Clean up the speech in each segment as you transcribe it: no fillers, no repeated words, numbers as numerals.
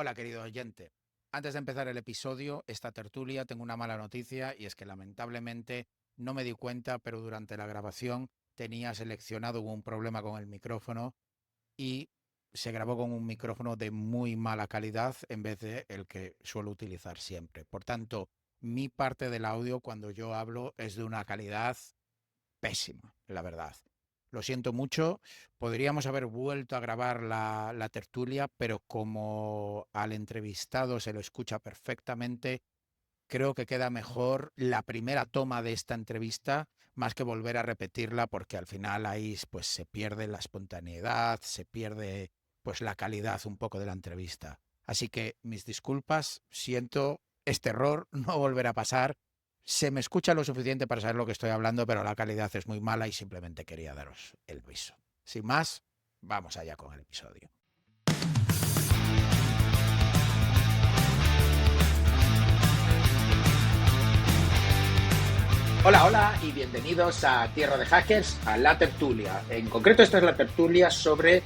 Hola, querido oyente. Antes de empezar el episodio, esta tertulia, tengo una mala noticia y es que lamentablemente no me di cuenta, pero durante la grabación tenía seleccionado un problema con el micrófono y se grabó con un micrófono de muy mala calidad en vez de el que suelo utilizar siempre. Por tanto, mi parte del audio cuando yo hablo es de una calidad pésima, la verdad. Lo siento mucho, podríamos haber vuelto a grabar la tertulia, pero como al entrevistado se lo escucha perfectamente, creo que queda mejor la primera toma de esta entrevista más que volver a repetirla porque al final ahí pues se pierde la espontaneidad, se pierde pues la calidad un poco de la entrevista. Así que mis disculpas, siento este error, no volverá a pasar. Se me escucha lo suficiente para saber lo que estoy hablando, pero la calidad es muy mala y simplemente quería daros el aviso. Sin más, vamos allá con el episodio. Hola, hola y bienvenidos a Tierra de Hackers, a la tertulia. En concreto, esta es la tertulia sobre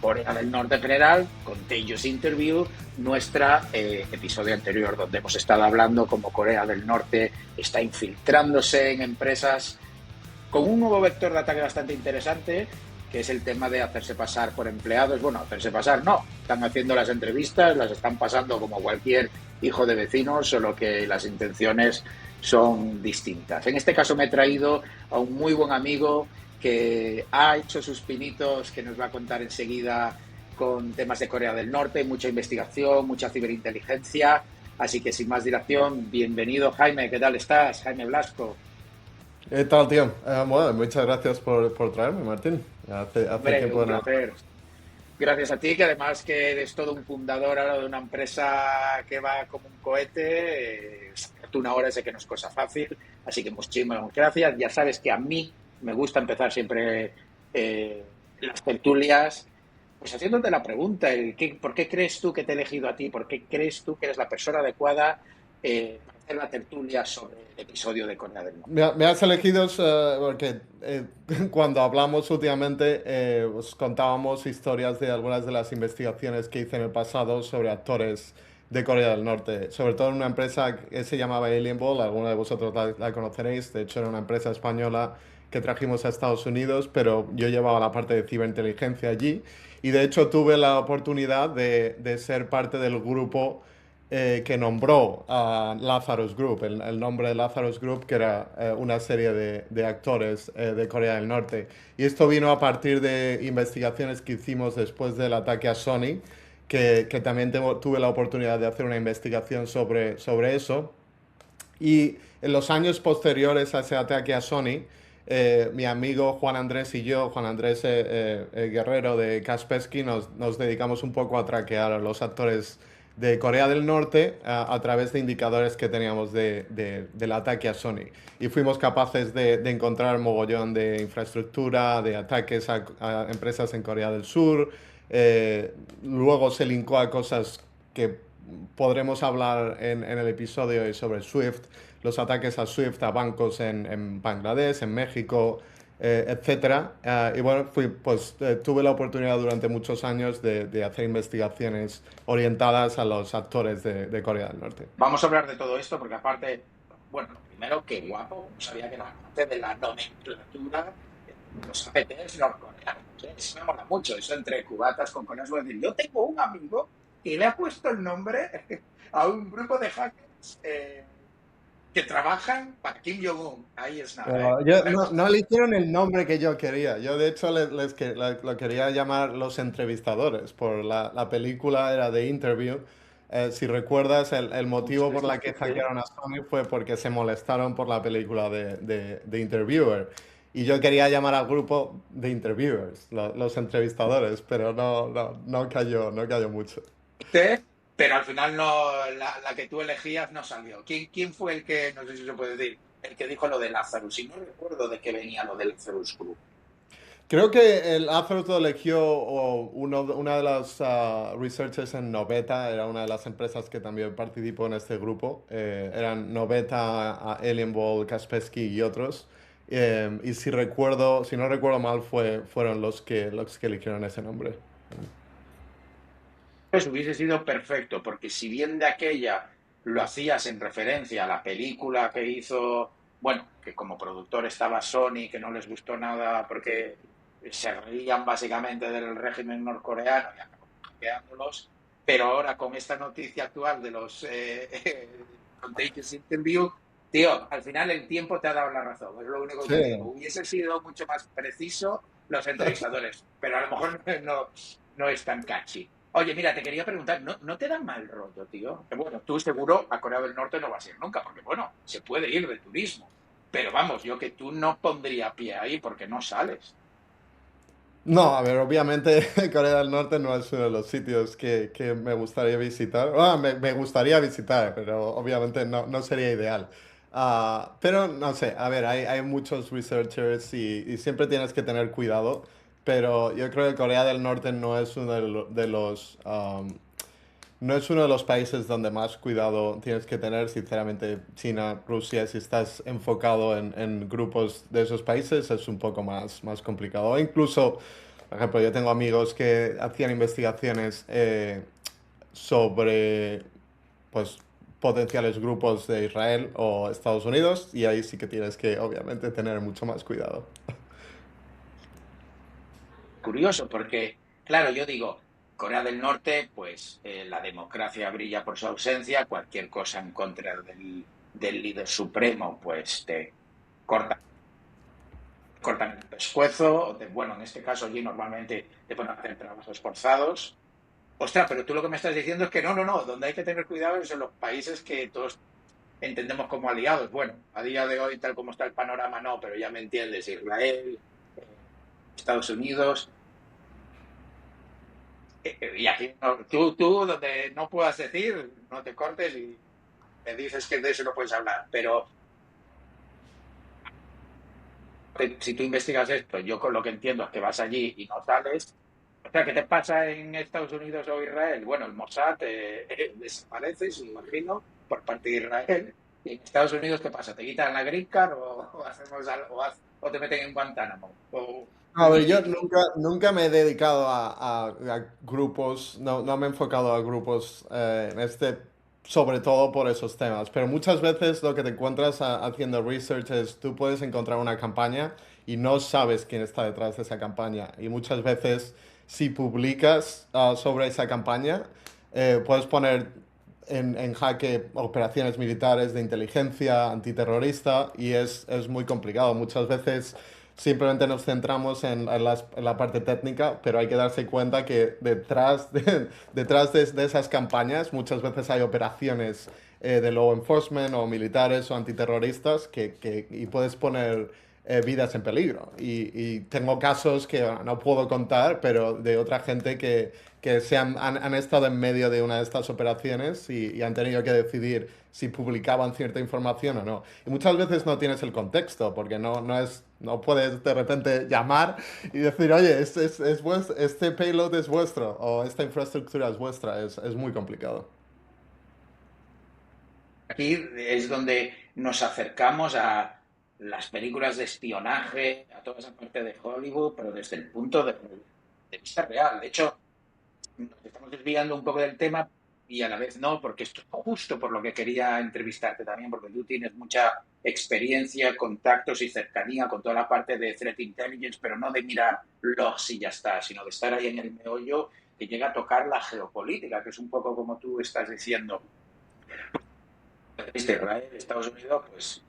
Corea del Norte en general, Contagious Interview, nuestro episodio anterior, donde hemos estado hablando cómo Corea del Norte está infiltrándose en empresas con un nuevo vector de ataque bastante interesante, que es el tema de hacerse pasar por empleados. Bueno, hacerse pasar no, están haciendo las entrevistas, las están pasando como cualquier hijo de vecino, solo que las intenciones son distintas. En este caso me he traído a un muy buen amigo que ha hecho sus pinitos, que nos va a contar enseguida con temas de Corea del Norte, mucha investigación, mucha ciberinteligencia. Así que sin más dilación, bienvenido Jaime, ¿qué tal estás? Jaime Blasco. ¿Qué tal, tío? Bueno, muchas gracias por traerme, Martín. Hace Hombre, tiempo un que no. placer. Gracias a ti, que además que eres todo un fundador ahora de una empresa que va como un cohete. Sacarte una hora sé que no es cosa fácil, así que muchísimas gracias. Ya sabes que a mí me gusta empezar siempre las tertulias, pues haciéndote la pregunta, ¿por qué crees tú que te he elegido a ti? ¿Por qué crees tú que eres la persona adecuada para hacer la tertulia sobre el episodio de Corea del Norte? Me has elegido porque cuando hablamos últimamente os contábamos historias de algunas de las investigaciones que hice en el pasado sobre actores de Corea del Norte, sobre todo en una empresa que se llamaba Alien Ball, algunos de vosotros la conoceréis, de hecho era una empresa española que trajimos a Estados Unidos, pero yo llevaba la parte de ciberinteligencia allí y de hecho tuve la oportunidad de ser parte del grupo que nombró a Lazarus Group, el nombre de Lazarus Group, que era una serie de actores de Corea del Norte. Y esto vino a partir de investigaciones que hicimos después del ataque a Sony, que también tuve la oportunidad de hacer una investigación sobre eso. Y en los años posteriores a ese ataque a Sony, mi amigo Juan Andrés y yo, Juan Andrés Guerrero de Kaspersky, nos dedicamos un poco a traquear a los actores de Corea del Norte a través de indicadores que teníamos del ataque a Sony. Y fuimos capaces de encontrar mogollón de infraestructura, de ataques a empresas en Corea del Sur. Luego se linkó a cosas que podremos hablar en el episodio sobre Swift, los ataques a Swift a bancos en Bangladesh, en México, etcétera. Y bueno, tuve la oportunidad durante muchos años de hacer investigaciones orientadas a los actores de Corea del Norte. Vamos a hablar de todo esto porque aparte, bueno, lo primero, qué guapo, no sabía que era parte de la nomenclatura de los APTs norcoreanos. Eso me mola mucho, eso entre cubatas con coneos. Voy a decir, yo tengo un amigo que le ha puesto el nombre a un grupo de hackers que trabajan para Kim Jong-un. Ahí es nada, ¿eh? Yo, no eligieron el nombre que yo quería. Yo, de hecho, lo quería llamar Los Entrevistadores, por la película era de Interview. Si recuerdas, el motivo Justo, por sí, la sí, que sí. hackearon a Sony fue porque se molestaron por la película de Interviewer. Y yo quería llamar al grupo de Interviewers, los entrevistadores, pero no cayó mucho. Pero al final no, la que tú elegías no salió. ¿Quién fue el que, no sé si se puede decir, el que dijo lo de Lazarus? Y no recuerdo de qué venía lo del Lazarus Group. Creo que el Azure lo eligió una de las researchers en Noveta, era una de las empresas que también participó en este grupo. Eran Noveta, Alienball, Kaspersky y otros. Y si no recuerdo mal, fueron los que eligieron ese nombre. Pues hubiese sido perfecto, porque si bien de aquella lo hacías en referencia a la película que hizo, bueno, que como productor estaba Sony, que no les gustó nada porque se reían básicamente del régimen norcoreano y acabaron hackeándolos, pero ahora con esta noticia actual de los Contagious Interview, tío, al final el tiempo te ha dado la razón, es lo único Sí. que digo. Hubiese sido mucho más preciso los entrevistadores, pero a lo mejor no es tan catchy. Oye, mira, te quería preguntar, ¿no te da mal rollo, tío? Que bueno, tú seguro a Corea del Norte no vas a ir nunca, porque bueno, se puede ir de turismo. Pero vamos, yo que tú no pondría pie ahí porque no sales. No, a ver, obviamente Corea del Norte no es uno de los sitios que me gustaría visitar. Me gustaría visitar, pero obviamente no sería ideal. Pero no sé, a ver, hay muchos researchers y siempre tienes que tener cuidado, pero yo creo que Corea del Norte no es uno de los, no es uno de los países donde más cuidado tienes que tener. Sinceramente, China, Rusia, si estás enfocado en grupos de esos países, es un poco más complicado. Incluso, por ejemplo, yo tengo amigos que hacían investigaciones sobre pues, potenciales grupos de Israel o Estados Unidos, y ahí sí que tienes que, obviamente, tener mucho más cuidado. Curioso, porque, claro, yo digo, Corea del Norte, pues la democracia brilla por su ausencia, cualquier cosa en contra del líder supremo, pues te corta cortan el pescuezo, bueno, en este caso allí normalmente te ponen a hacer trabajos forzados. Ostras, pero tú lo que me estás diciendo es que no, donde hay que tener cuidado es en los países que todos entendemos como aliados. Bueno, a día de hoy, tal como está el panorama, no, pero ya me entiendes, Israel, Estados Unidos, y aquí tú donde no puedas decir, no te cortes y me dices que de eso no puedes hablar, pero si tú investigas esto, yo con lo que entiendo es que vas allí y no sales. O sea, ¿qué te pasa en Estados Unidos o Israel? Bueno, el Mossad desaparece, se imagino, por parte de Israel. ¿Y en Estados Unidos qué pasa? ¿Te quitan la green card o hacemos algo, o te meten en Guantánamo? A ver, yo nunca me he dedicado a grupos, no me he enfocado a grupos sobre todo por esos temas, pero muchas veces lo que te encuentras haciendo research es tú puedes encontrar una campaña y no sabes quién está detrás de esa campaña. Y muchas veces si publicas sobre esa campaña, puedes poner en jaque operaciones militares de inteligencia antiterrorista y es muy complicado. Muchas veces simplemente nos centramos en la parte técnica, pero hay que darse cuenta que detrás de esas campañas muchas veces hay operaciones de law enforcement o militares o antiterroristas y puedes poner vidas en peligro. Y tengo casos que no puedo contar, pero de otra gente que han estado en medio de una de estas operaciones y han tenido que decidir si publicaban cierta información o no. Y muchas veces no tienes el contexto, porque no puedes de repente llamar y decir, oye, este payload es vuestro o esta infraestructura es vuestra. Es muy complicado. Aquí es donde nos acercamos a las películas de espionaje, a toda esa parte de Hollywood, pero desde el punto de vista real. De hecho, nos estamos desviando un poco del tema y a la vez no, porque esto es justo por lo que quería entrevistarte también, porque tú tienes mucha experiencia, contactos y cercanía con toda la parte de threat intelligence, pero no de mirar los y ya está, sino de estar ahí en el meollo que llega a tocar la geopolítica, que es un poco como tú estás diciendo. Israel, Estados Unidos, pues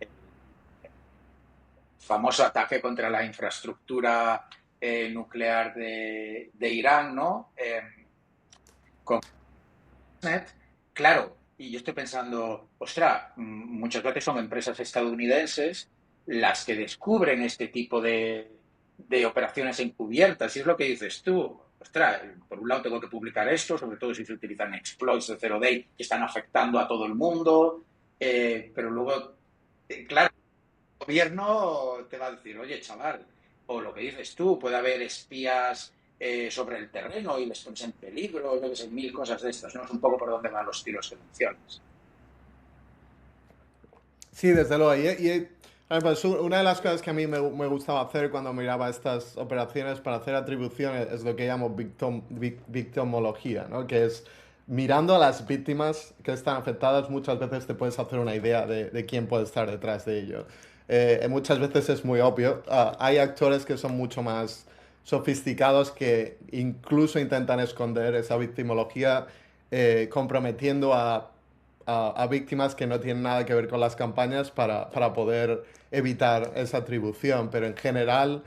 el famoso ataque contra la infraestructura nuclear de Irán, ¿no? Con Net, claro, y yo estoy pensando, ostras, muchas veces son empresas estadounidenses las que descubren este tipo de operaciones encubiertas, y es lo que dices tú. Ostras, por un lado tengo que publicar esto, sobre todo si se utilizan exploits de Zero Day que están afectando a todo el mundo, pero luego, claro, el gobierno te va a decir, oye, chaval, o lo que dices tú, puede haber espías sobre el terreno y les pones en peligro, yo que sé, mil cosas de estas, ¿no? Es un poco por dónde van los tiros que mencionas. Sí, desde luego. Pues una de las cosas que a mí me gustaba hacer cuando miraba estas operaciones para hacer atribuciones es lo que llamo victimología, ¿no? Que es mirando a las víctimas que están afectadas, muchas veces te puedes hacer una idea de quién puede estar detrás de ello. Muchas veces es muy obvio. Hay actores que son mucho más sofisticados que incluso intentan esconder esa victimología, comprometiendo a víctimas que no tienen nada que ver con las campañas para poder evitar esa atribución. Pero en general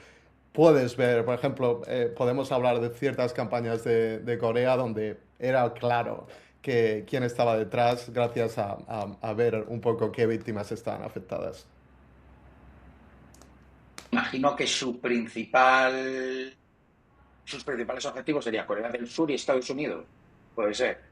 puedes ver, por ejemplo, podemos hablar de ciertas campañas de Corea donde era claro que quién estaba detrás gracias a ver un poco qué víctimas estaban afectadas. Imagino que sus principales objetivos serían Corea del Sur y Estados Unidos. Puede ser.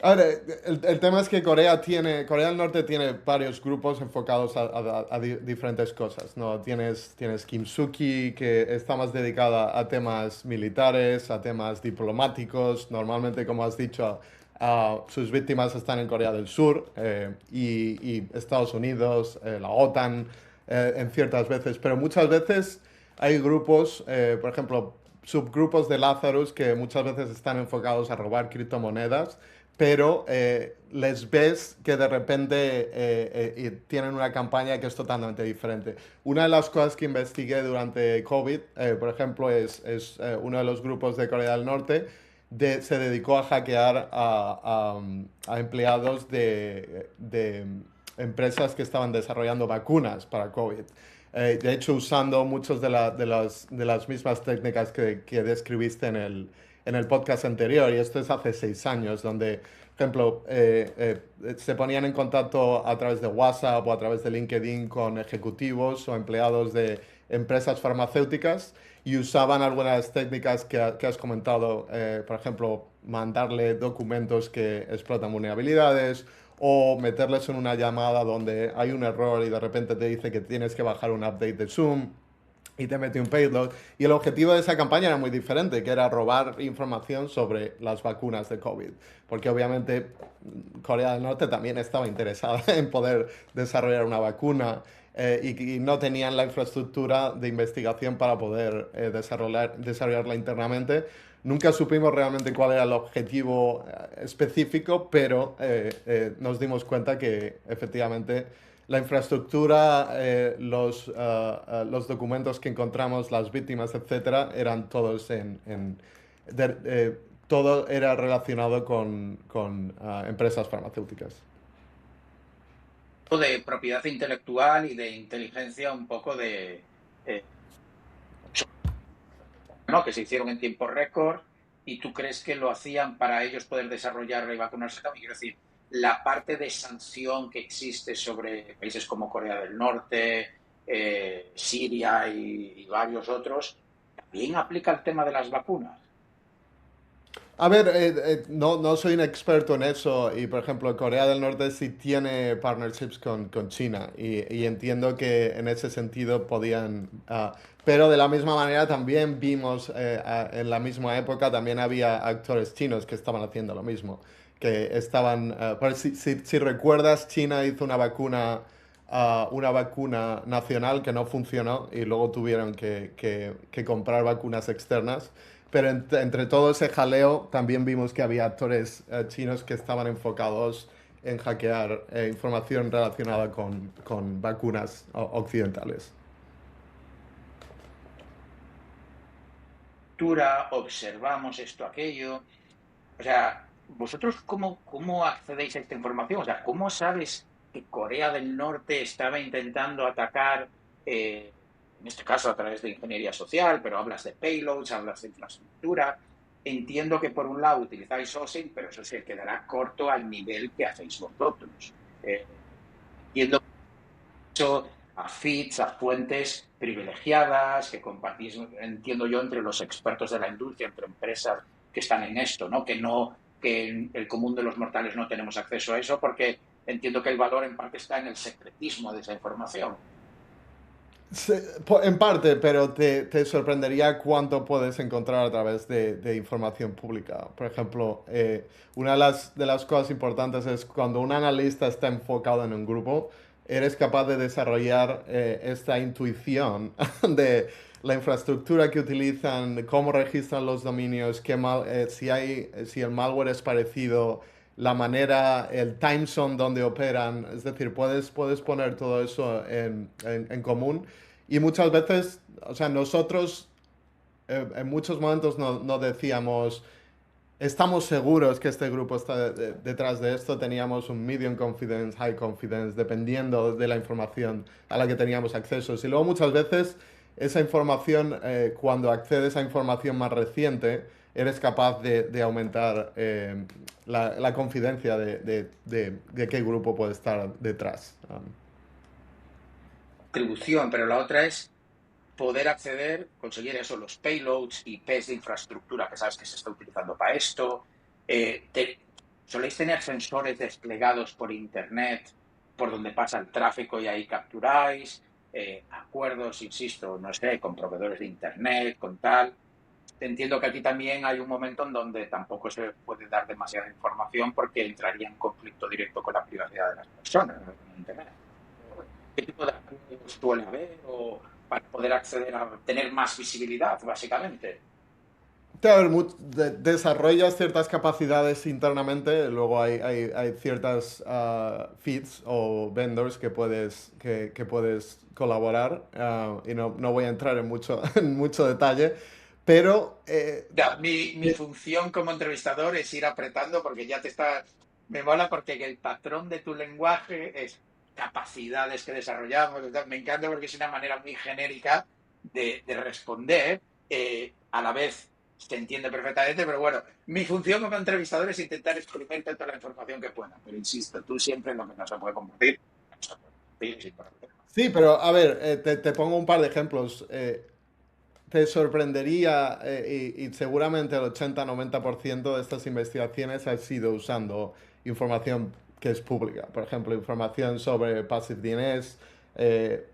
A ver, el tema es que Corea del Norte tiene varios grupos enfocados a diferentes cosas, ¿no? Tienes Kim Suki, que está más dedicada a temas militares, a temas diplomáticos. Normalmente, como has dicho, sus víctimas están en Corea del Sur, y Estados Unidos, la OTAN, en ciertas veces. Pero muchas veces hay grupos, por ejemplo, subgrupos de Lazarus que muchas veces están enfocados a robar criptomonedas, pero les ves que de repente y tienen una campaña que es totalmente diferente. Una de las cosas que investigué durante COVID, por ejemplo, es uno de los grupos de Corea del Norte, se dedicó a hackear a empleados de empresas que estaban desarrollando vacunas para COVID. De hecho, usando muchas de las mismas técnicas que describiste en el podcast anterior, y esto es hace 6 años, donde, por ejemplo, se ponían en contacto a través de WhatsApp o a través de LinkedIn con ejecutivos o empleados de empresas farmacéuticas y usaban algunas técnicas que has comentado, por ejemplo, mandarle documentos que explotan vulnerabilidades o meterles en una llamada donde hay un error y de repente te dice que tienes que bajar un update de Zoom y te mete un payload. Y el objetivo de esa campaña era muy diferente, que era robar información sobre las vacunas de COVID. Porque obviamente Corea del Norte también estaba interesada en poder desarrollar una vacuna, y no tenían la infraestructura de investigación para poder desarrollarla internamente. Nunca supimos realmente cuál era el objetivo específico, pero nos dimos cuenta que efectivamente la infraestructura, los documentos que encontramos, las víctimas, etcétera, eran todos todo era relacionado con empresas farmacéuticas. De propiedad intelectual y de inteligencia un poco eh, ¿no? Que se hicieron en tiempo récord y tú crees que lo hacían para ellos poder desarrollar y vacunarse también. Quiero decir, la parte de sanción que existe sobre países como Corea del Norte, Siria y varios otros, también aplica el tema de las vacunas. A ver, no soy un experto en eso y, por ejemplo, Corea del Norte sí tiene partnerships con China y entiendo que en ese sentido podían. Pero de la misma manera también vimos, en la misma época también había actores chinos que estaban haciendo lo mismo, que estaban. Si recuerdas, China hizo una vacuna nacional que no funcionó y luego tuvieron que comprar vacunas externas. Pero entre todo ese jaleo también vimos que había actores chinos que estaban enfocados en hackear información relacionada con vacunas occidentales. Observamos esto, aquello. O sea, ¿vosotros cómo accedéis a esta información? O sea, ¿cómo sabes que Corea del Norte estaba intentando atacar, en este caso a través de ingeniería social, pero hablas de payloads, hablas de infraestructura? Entiendo que por un lado utilizáis OSINT, pero eso se quedará corto al nivel que hacéis vosotros. Entiendo eso a feeds, a fuentes privilegiadas que compartís, entiendo yo, entre los expertos de la industria, entre empresas que están en esto, ¿no? Que en el común de los mortales no tenemos acceso a eso porque entiendo que el valor en parte está en el secretismo de esa información. En parte, pero te sorprendería cuánto puedes encontrar a través de información pública. Por ejemplo, una de las cosas importantes es cuando un analista está enfocado en un grupo, eres capaz de desarrollar esta intuición de la infraestructura que utilizan, cómo registran los dominios, si el malware es parecido, la manera, el time zone donde operan, es decir, puedes poner todo eso en común. Y muchas veces, o sea, nosotros en muchos momentos no decíamos, estamos seguros que este grupo está detrás de esto. Teníamos un medium confidence, high confidence, dependiendo de la información a la que teníamos acceso. Y luego muchas veces esa información, cuando accedes a información más reciente, eres capaz de aumentar la confidencia de qué grupo puede estar detrás. Contribución, pero la otra es poder acceder, conseguir eso, los payloads, IPs de infraestructura que sabes que se está utilizando para esto. Soléis tener sensores desplegados por Internet por donde pasa el tráfico y ahí capturáis. Acuerdos, insisto, no sé, con proveedores de Internet, con tal. Entiendo que aquí también hay un momento en donde tampoco se puede dar demasiada información porque entraría en conflicto directo con la privacidad de las personas, ¿no? Con Internet. ¿Qué tipo de acuerdos suele haber o para poder acceder a tener más visibilidad, básicamente? Claro, desarrollas ciertas capacidades internamente, luego hay ciertas feeds o vendors que puedes colaborar, y no voy a entrar en en mucho detalle, pero Ya, mi función como entrevistador es ir apretando porque ya te está... Me mola porque el patrón de tu lenguaje es capacidades que desarrollamos. Me encanta porque es una manera muy genérica de responder. A la vez se entiende perfectamente, pero bueno, mi función como entrevistador es intentar exprimir toda la información que pueda. Pero insisto, tú siempre lo que no se puede compartir, no se puede compartir sin problema. sí, pero a ver, te pongo un par de ejemplos. Te sorprendería, y seguramente el 80-90% de estas investigaciones han sido usando información que es pública. Por ejemplo, información sobre Passive DNS,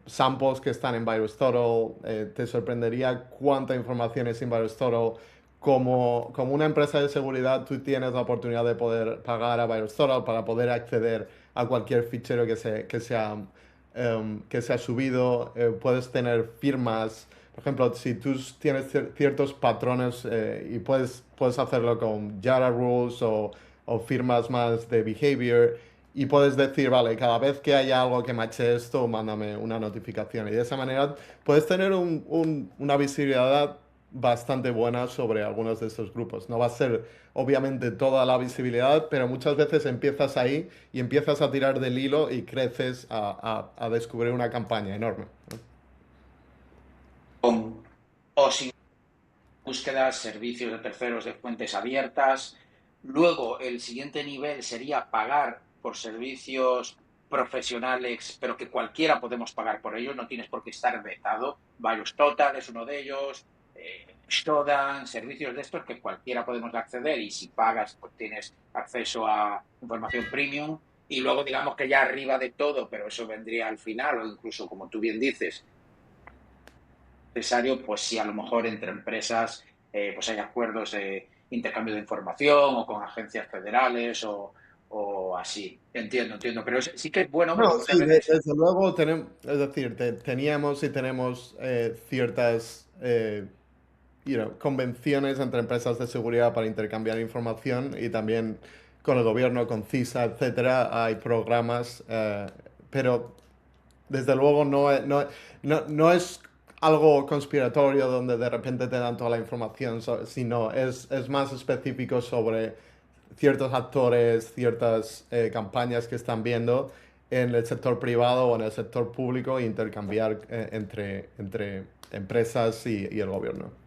samples que están en VirusTotal. Te sorprendería cuánta información es en VirusTotal. Como una empresa de seguridad, tú tienes la oportunidad de poder pagar a VirusTotal para poder acceder a cualquier fichero que se ha subido. Puedes tener firmas. Por ejemplo, si tú tienes ciertos patrones, y puedes hacerlo con Jara Rules o firmas más de behavior, y puedes decir, vale, cada vez que haya algo que mache esto, mándame una notificación. Y de esa manera puedes tener una visibilidad bastante buena sobre algunos de estos grupos. No va a ser obviamente toda la visibilidad, pero muchas veces empiezas ahí y empiezas a tirar del hilo y creces a descubrir una campaña enorme. Con, o sin búsquedas, servicios de terceros de fuentes abiertas. Luego, el siguiente nivel sería pagar por servicios profesionales, pero que cualquiera podemos pagar por ellos, no tienes por qué estar vetado. VirusTotal es uno de ellos, Shodan, servicios de estos que cualquiera podemos acceder y si pagas, pues tienes acceso a información premium. Y luego, digamos que ya arriba de todo, pero eso vendría al final, o incluso, como tú bien dices, necesario, pues si a lo mejor entre empresas pues hay acuerdos de intercambio de información o con agencias federales o así. Entiendo, pero sí que es bueno No, porque muchas sí, veces... desde luego tenemos, es decir, teníamos y tenemos ciertas convenciones entre empresas de seguridad para intercambiar información, y también con el gobierno, con CISA, etcétera, hay programas, pero desde luego no es algo conspiratorio donde de repente te dan toda la información, sino es más específico sobre ciertos actores, ciertas campañas que están viendo en el sector privado o en el sector público, e intercambiar entre empresas y el gobierno.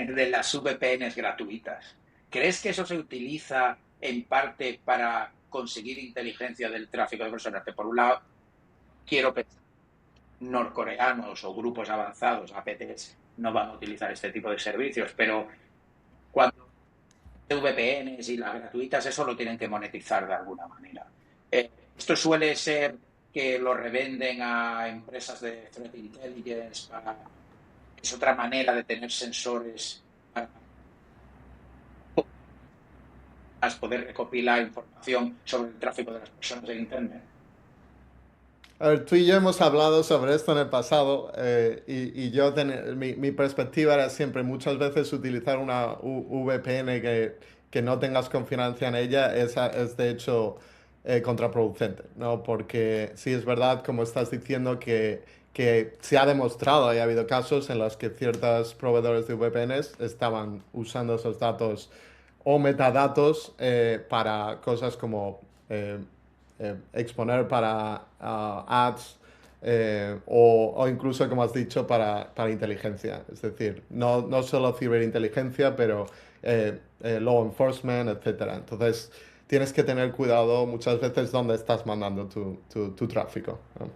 de las VPNs gratuitas. ¿Crees que eso se utiliza en parte para conseguir inteligencia del tráfico de personas? Que por un lado quiero pensar norcoreanos o grupos avanzados, APTs, no van a utilizar este tipo de servicios, pero cuando VPNs y las gratuitas, eso lo tienen que monetizar de alguna manera. Esto suele ser que lo revenden a empresas de threat intelligence para... Es otra manera de tener sensores para poder recopilar información sobre el tráfico de las personas en Internet. A ver, tú y yo hemos hablado sobre esto en el pasado mi perspectiva era siempre muchas veces utilizar una VPN que no tengas confianza en ella es de hecho contraproducente, ¿no? Porque sí es verdad, como estás diciendo, que se ha demostrado, y ha habido casos en los que ciertos proveedores de VPNs estaban usando esos datos o metadatos para cosas como exponer para ads o incluso, como has dicho, para inteligencia. Es decir, no solo ciberinteligencia, pero law enforcement, etcétera. Entonces, tienes que tener cuidado muchas veces dónde estás mandando tu tráfico, ¿no?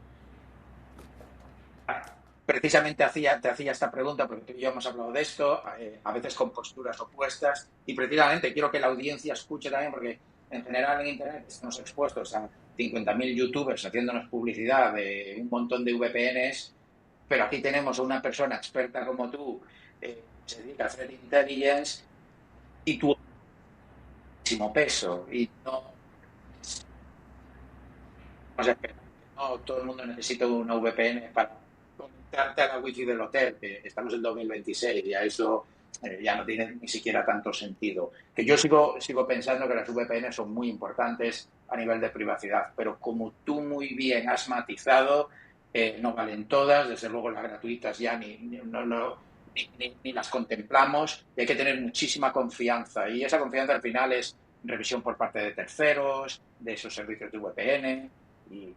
Precisamente te hacía esta pregunta porque tú y yo hemos hablado de esto, a veces con posturas opuestas, y precisamente quiero que la audiencia escuche también, porque en general en Internet estamos expuestos a 50.000 youtubers haciéndonos publicidad de un montón de VPNs, pero aquí tenemos a una persona experta como tú, que se dedica a hacer intelligence, y tu máximo peso, y no sé, no todo el mundo necesita una VPN para conectarte a la wifi del hotel, que estamos en 2026 y a eso ya no tiene ni siquiera tanto sentido. Que yo sigo pensando que las VPN son muy importantes a nivel de privacidad, pero como tú muy bien has matizado, no valen todas, desde luego las gratuitas ya ni las contemplamos, y hay que tener muchísima confianza, y esa confianza al final es revisión por parte de terceros, de esos servicios de VPN,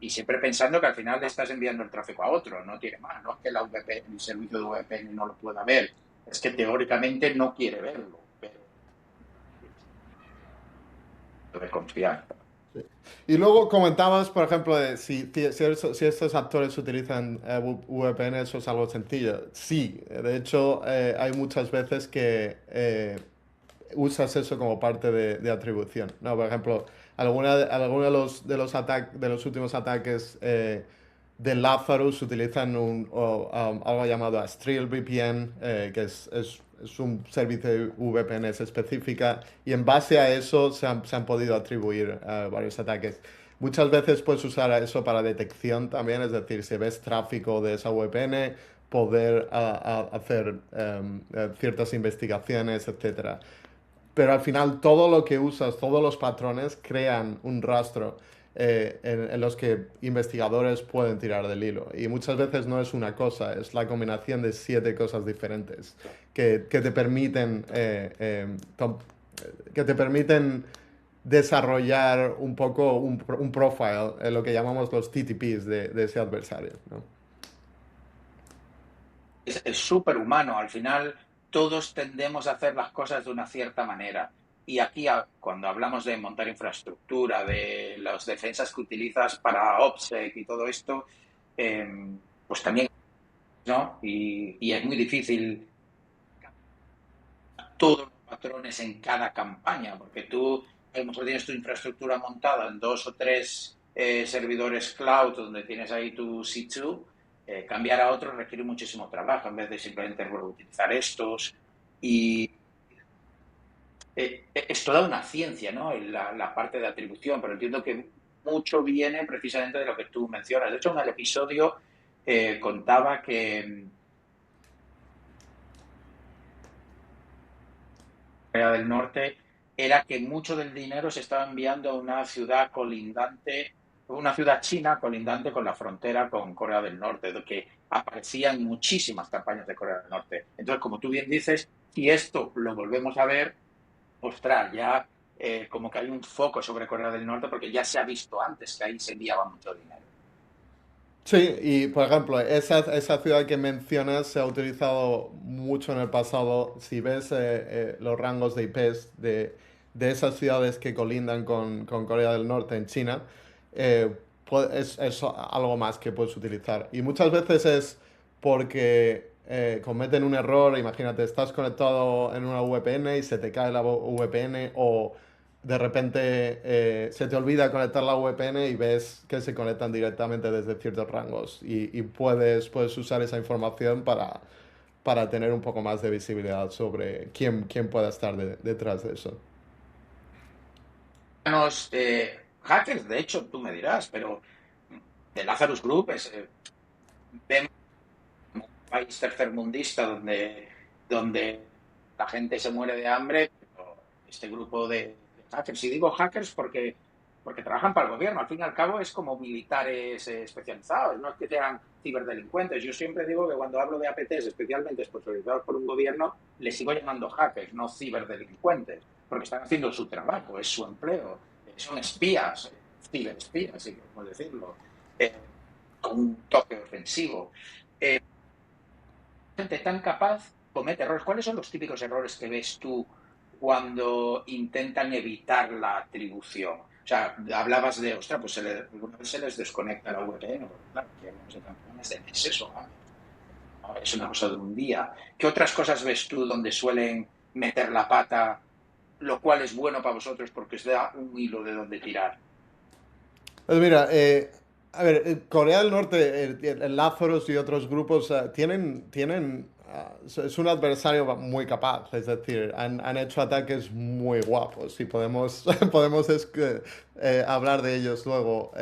y siempre pensando que al final le estás enviando el tráfico a otro, no tiene más, no es que el servicio de VPN no lo pueda ver, es que teóricamente no quiere verlo, pero de confianza. Y luego comentabas, por ejemplo, de si estos actores utilizan VPN, eso es algo sencillo. Sí, de hecho, hay muchas veces que usas eso como parte de atribución, ¿no? Por ejemplo, alguno de los últimos ataques de Lazarus utilizan algo llamado Astrial VPN, que es un servicio de VPNs específica, y en base a eso se han podido atribuir varios ataques. Muchas veces puedes usar eso para detección también, es decir, si ves tráfico de esa VPN, poder hacer ciertas investigaciones, etcétera. Pero al final todo lo que usas, todos los patrones crean un rastro en los que investigadores pueden tirar del hilo. Y muchas veces no es una cosa, es la combinación de 7 cosas diferentes que te permiten, que te permiten desarrollar un poco un profile, lo que llamamos los TTPs de ese adversario, ¿no? Es súper humano. Al final, todos tendemos a hacer las cosas de una cierta manera. Y aquí, cuando hablamos de montar infraestructura, de las defensas que utilizas para OPSEC y todo esto, eh, pues también, ¿no? Y es muy difícil todos los patrones en cada campaña, porque tú a lo mejor tienes tu infraestructura montada en 2 o 3 servidores cloud donde tienes ahí tu C2, cambiar a otro requiere muchísimo trabajo en vez de simplemente utilizar estos. Y es toda una ciencia, ¿no? La parte de atribución, pero entiendo que mucho viene precisamente de lo que tú mencionas. De hecho, en el episodio contaba que Corea del Norte era que mucho del dinero se estaba enviando a una ciudad colindante, una ciudad china colindante con la frontera con Corea del Norte, de que aparecían muchísimas campañas de Corea del Norte. Entonces, como tú bien dices, si esto lo volvemos a ver, ostras, ya como que hay un foco sobre Corea del Norte porque ya se ha visto antes que ahí se enviaba mucho dinero. Sí, y por ejemplo, esa ciudad que mencionas se ha utilizado mucho en el pasado. Si ves los rangos de IPs de esas ciudades que colindan con Corea del Norte en China, es algo más que puedes utilizar. Y muchas veces es porque cometen un error. Imagínate, estás conectado en una VPN y se te cae la VPN, o de repente se te olvida conectar la VPN y ves que se conectan directamente desde ciertos rangos, y puedes usar esa información para tener un poco más de visibilidad sobre quién pueda estar detrás de eso. Hackers, de hecho, tú me dirás, pero de Lazarus Group vemos un país tercermundista donde la gente se muere de hambre, pero este grupo de hackers, y digo hackers porque trabajan para el gobierno, al fin y al cabo es como militares especializados, no es que sean ciberdelincuentes. Yo siempre digo que cuando hablo de APTs especialmente esponsorizados por un gobierno, les sigo llamando hackers, no ciberdelincuentes, porque están haciendo su trabajo, es su empleo, son espías, ciberespías, si queremos decirlo, eh, con un toque ofensivo. Eh, Gente tan capaz comete errores. ¿Cuáles son los típicos errores que ves tú cuando intentan evitar la atribución? O sea, hablabas de, ostras, pues alguna vez se les desconecta la VPN, porque claro, que hablamos de campañas de meses o años. ¿No? Es una cosa de un día. ¿Qué otras cosas ves tú donde suelen meter la pata, lo cual es bueno para vosotros porque os da un hilo de donde tirar? Pues mira, a ver, Corea del Norte, el Lazarus y otros grupos es un adversario muy capaz, es decir, han hecho ataques muy guapos y podemos, hablar de ellos luego.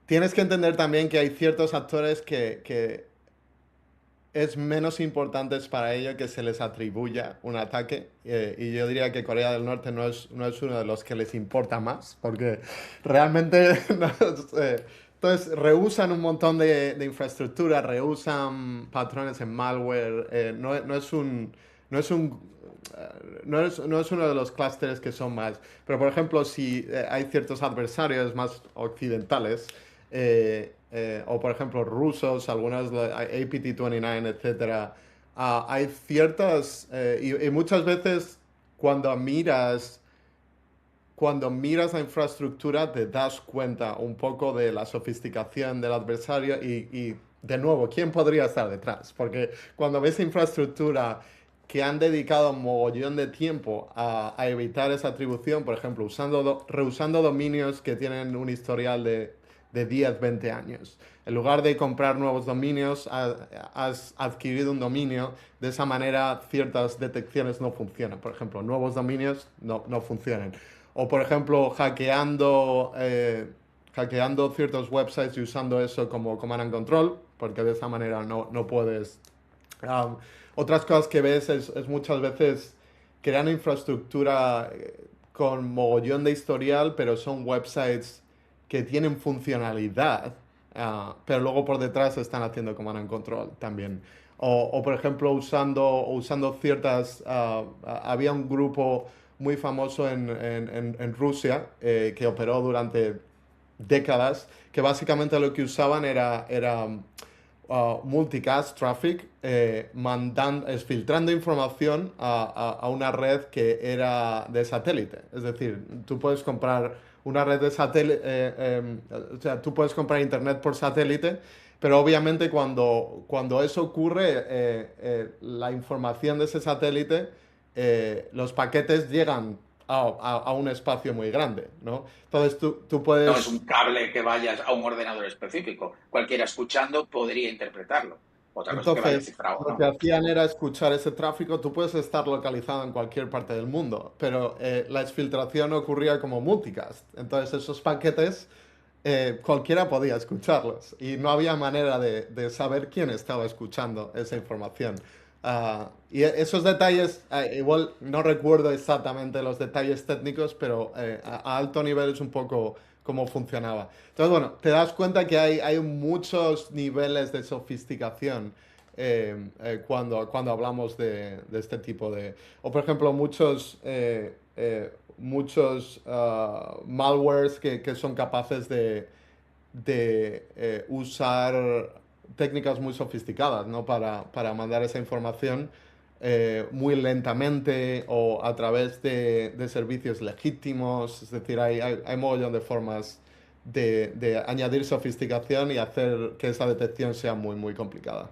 Tienes que entender también que hay ciertos actores que es menos importante para ellos que se les atribuya un ataque. Y yo diría que Corea del Norte no es uno de los que les importa más, porque realmente entonces rehusan un montón de infraestructura, rehusan patrones en malware. No es un... No es un no es uno de los clústeres que son más. Pero, por ejemplo, si hay ciertos adversarios más occidentales, o por ejemplo rusos, algunas APT-29, etcétera, hay ciertas, y muchas veces cuando miras, cuando miras la infraestructura te das cuenta un poco de la sofisticación del adversario de nuevo, ¿quién podría estar detrás? Porque cuando ves infraestructura que han dedicado un mogollón de tiempo a evitar esa atribución, por ejemplo, reusando dominios que tienen un historial de 10, 20 años. En lugar de comprar nuevos dominios, has adquirido un dominio. De esa manera, ciertas detecciones no funcionan. Por ejemplo, nuevos dominios no funcionan. O, por ejemplo, hackeando ciertos websites y usando eso como command and control, porque de esa manera no puedes. Um, Otras cosas que ves es muchas veces crean infraestructura con mogollón de historial, pero son websites que tienen funcionalidad, pero luego por detrás están haciendo command and control también. Por ejemplo, usando ciertas... había un grupo muy famoso en Rusia que operó durante décadas, que básicamente lo que usaban era multicast traffic, filtrando información a una red que era de satélite. Es decir, tú puedes comprar una red de satélite, o sea, tú puedes comprar internet por satélite, pero obviamente cuando eso ocurre, la información de ese satélite, los paquetes llegan a un espacio muy grande, ¿no? Entonces tú No es puedes. un cable que vayas a un ordenador específico. Cualquiera escuchando podría interpretarlo. Otra cosa es que vaya Entonces, cifrado o lo que no. hacían era escuchar ese tráfico. Tú puedes estar localizado en cualquier parte del mundo, pero la exfiltración ocurría como multicast. Entonces, esos paquetes, cualquiera podía escucharlos y no había manera de saber quién estaba escuchando esa información. Y esos detalles, igual no recuerdo exactamente los detalles técnicos, pero a alto nivel es un poco cómo funcionaba. Entonces, bueno, te das cuenta que hay muchos niveles de sofisticación cuando hablamos de este tipo de... O, por ejemplo, muchos malwares que son capaces de usar técnicas muy sofisticadas, ¿no? Para mandar esa información muy lentamente o a través de servicios legítimos. Es decir, hay mogollón de formas de añadir sofisticación y hacer que esa detección sea muy, muy complicada.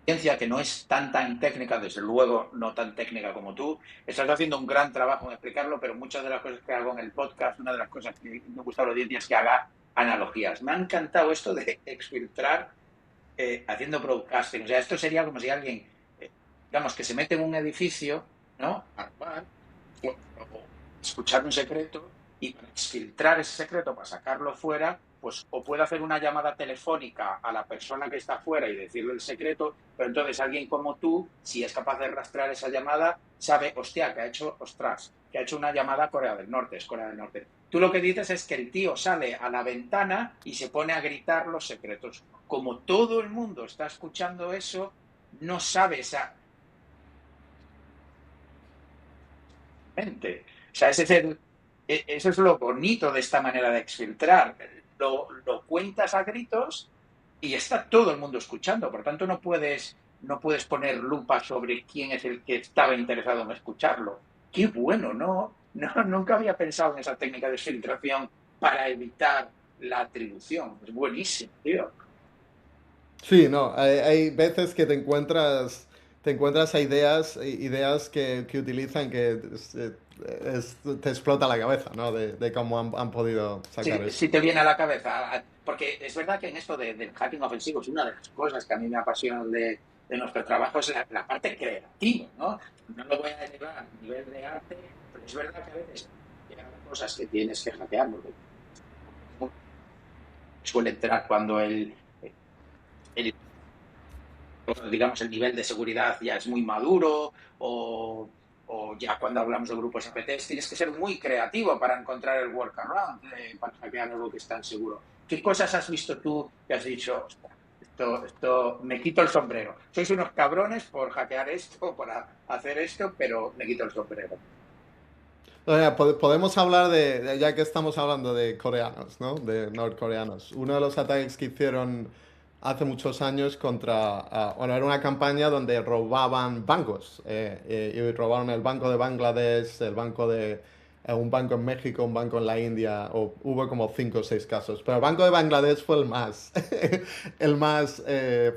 Ciencia que no es tan técnica, desde luego no tan técnica como tú. Estás haciendo un gran trabajo en explicarlo, pero muchas de las cosas que hago en el podcast, una de las cosas que me gusta a la audiencia es que haga analogías. Me ha encantado esto de exfiltrar haciendo broadcasting. O sea, esto sería como si alguien, digamos, que se mete en un edificio, ¿no? A robar, o escuchar un secreto y para exfiltrar ese secreto, para sacarlo fuera, pues o puede hacer una llamada telefónica a la persona que está fuera y decirle el secreto, pero entonces alguien como tú, si es capaz de rastrear esa llamada, sabe, hostia, que ha hecho una llamada a Corea del Norte, es Corea del Norte. Tú lo que dices es que el tío sale a la ventana y se pone a gritar los secretos. Como todo el mundo está escuchando eso, no sabe esa mente. O sea, eso es lo bonito de esta manera de exfiltrar. Lo cuentas a gritos y está todo el mundo escuchando. Por tanto, no puedes poner lupa sobre quién es el que estaba interesado en escucharlo. Qué bueno, ¿no? No, nunca había pensado en esa técnica de filtración para evitar la atribución. Es buenísimo, tío. Sí, no, hay veces que te encuentras a ideas que utilizan que te explota la cabeza, ¿no? De cómo han podido sacar Si, eso. si te viene a la cabeza, porque es verdad que en esto del hacking ofensivo es una de las cosas que a mí me apasiona de nuestro trabajo, es la parte creativa, ¿no? No lo voy a elevar a nivel de arte, pero es verdad que a veces hay cosas que tienes que hackear, porque suele entrar cuando el digamos, el nivel de seguridad ya es muy maduro o ya cuando hablamos de grupos APTs tienes que ser muy creativo para encontrar el workaround, para hackear algo que es tan seguro. ¿Qué cosas has visto tú que has dicho, esto me quito el sombrero? Sois unos cabrones por hackear esto, por hacer esto, pero me quito el sombrero. O sea, podemos hablar ya que estamos hablando de coreanos, ¿no? De norcoreanos. Uno de los ataques que hicieron hace muchos años bueno, era una campaña donde robaban bancos. Y robaron el Banco de Bangladesh, un banco en México, un banco en la India, o hubo como 5 o 6 casos. Pero el Banco de Bangladesh fue el más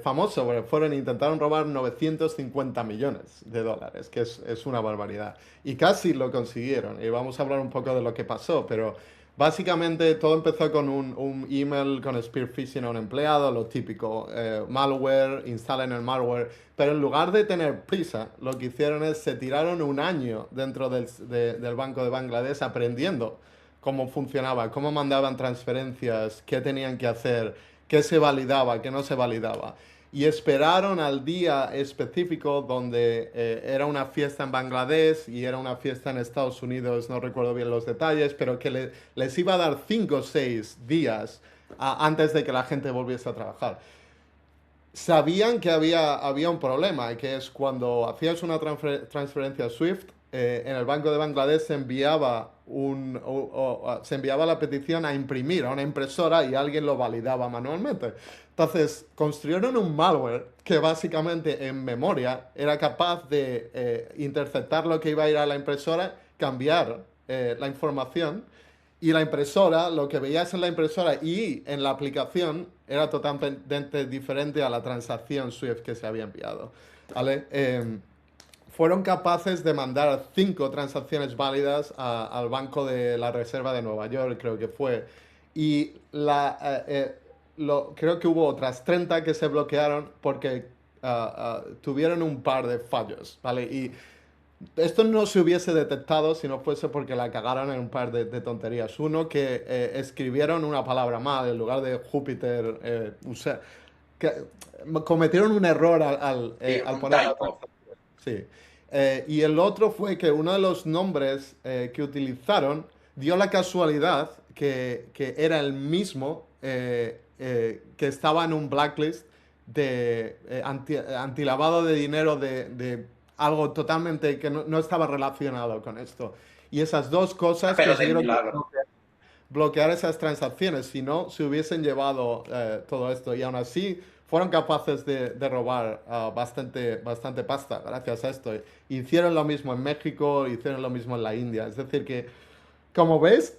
famoso, porque intentaron robar 950 millones de dólares, que es una barbaridad. Y casi lo consiguieron. Y vamos a hablar un poco de lo que pasó, pero básicamente todo empezó con un email con spear phishing a un empleado, lo típico, malware, instalen el malware, pero en lugar de tener prisa, lo que hicieron es se tiraron un año dentro del Banco de Bangladesh aprendiendo cómo funcionaba, cómo mandaban transferencias, qué tenían que hacer, qué se validaba, qué no se validaba. Y esperaron al día específico donde era una fiesta en Bangladesh y era una fiesta en Estados Unidos, no recuerdo bien los detalles, pero que les iba a dar 5 o 6 días antes de que la gente volviese a trabajar. Sabían que había un problema, que es cuando hacías una transferencia SWIFT, en el Banco de Bangladesh se enviaba la petición a imprimir a una impresora y alguien lo validaba manualmente. Entonces, construyeron un malware que básicamente en memoria era capaz de interceptar lo que iba a ir a la impresora, cambiar la información y la impresora, lo que veías en la impresora y en la aplicación era totalmente diferente a la transacción SWIFT que se había enviado. ¿Vale? Fueron capaces de mandar 5 transacciones válidas al Banco de la Reserva de Nueva York, creo que fue. Y creo que hubo otras 30 que se bloquearon porque tuvieron un par de fallos, ¿vale? Y esto no se hubiese detectado si no fuese porque la cagaron en un par de tonterías. Uno, que escribieron una palabra mal en lugar de Júpiter. Que cometieron un error Sí, al un poner la typo. transacción. Sí. Y el otro fue que uno de los nombres que utilizaron dio la casualidad que era el mismo que estaba en un blacklist de antilavado de dinero de algo totalmente que no estaba relacionado con esto. Y esas dos cosas Pero de consiguieron milagro. bloquear esas transacciones, si no, se hubiesen llevado todo esto. Y aún así fueron capaces de robar bastante pasta gracias a esto. Hicieron lo mismo en México, hicieron lo mismo en la India. Es decir, que, como ves,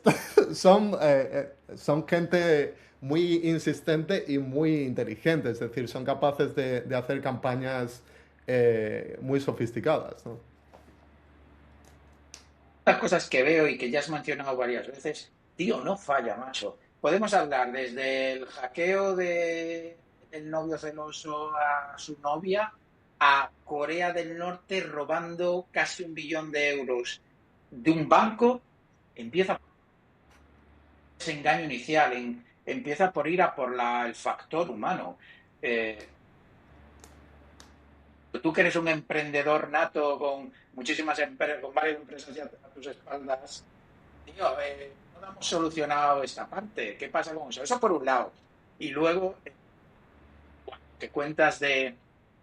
son gente muy insistente y muy inteligente. Es decir, son capaces de hacer campañas muy sofisticadas, ¿no? Las cosas que veo y que ya has mencionado varias veces, tío, no falla, macho. Podemos hablar desde el hackeo del novio celoso a su novia a Corea del Norte robando casi 1 billón de euros de un banco, empieza por ese engaño inicial, empieza por ir a por el factor humano. Eh, Tú que eres un emprendedor nato con muchísimas empresas, con varias empresas ya a tus espaldas, tío, no hemos solucionado esta parte. ¿Qué pasa con eso? Eso por un lado. Y luego, que cuentas de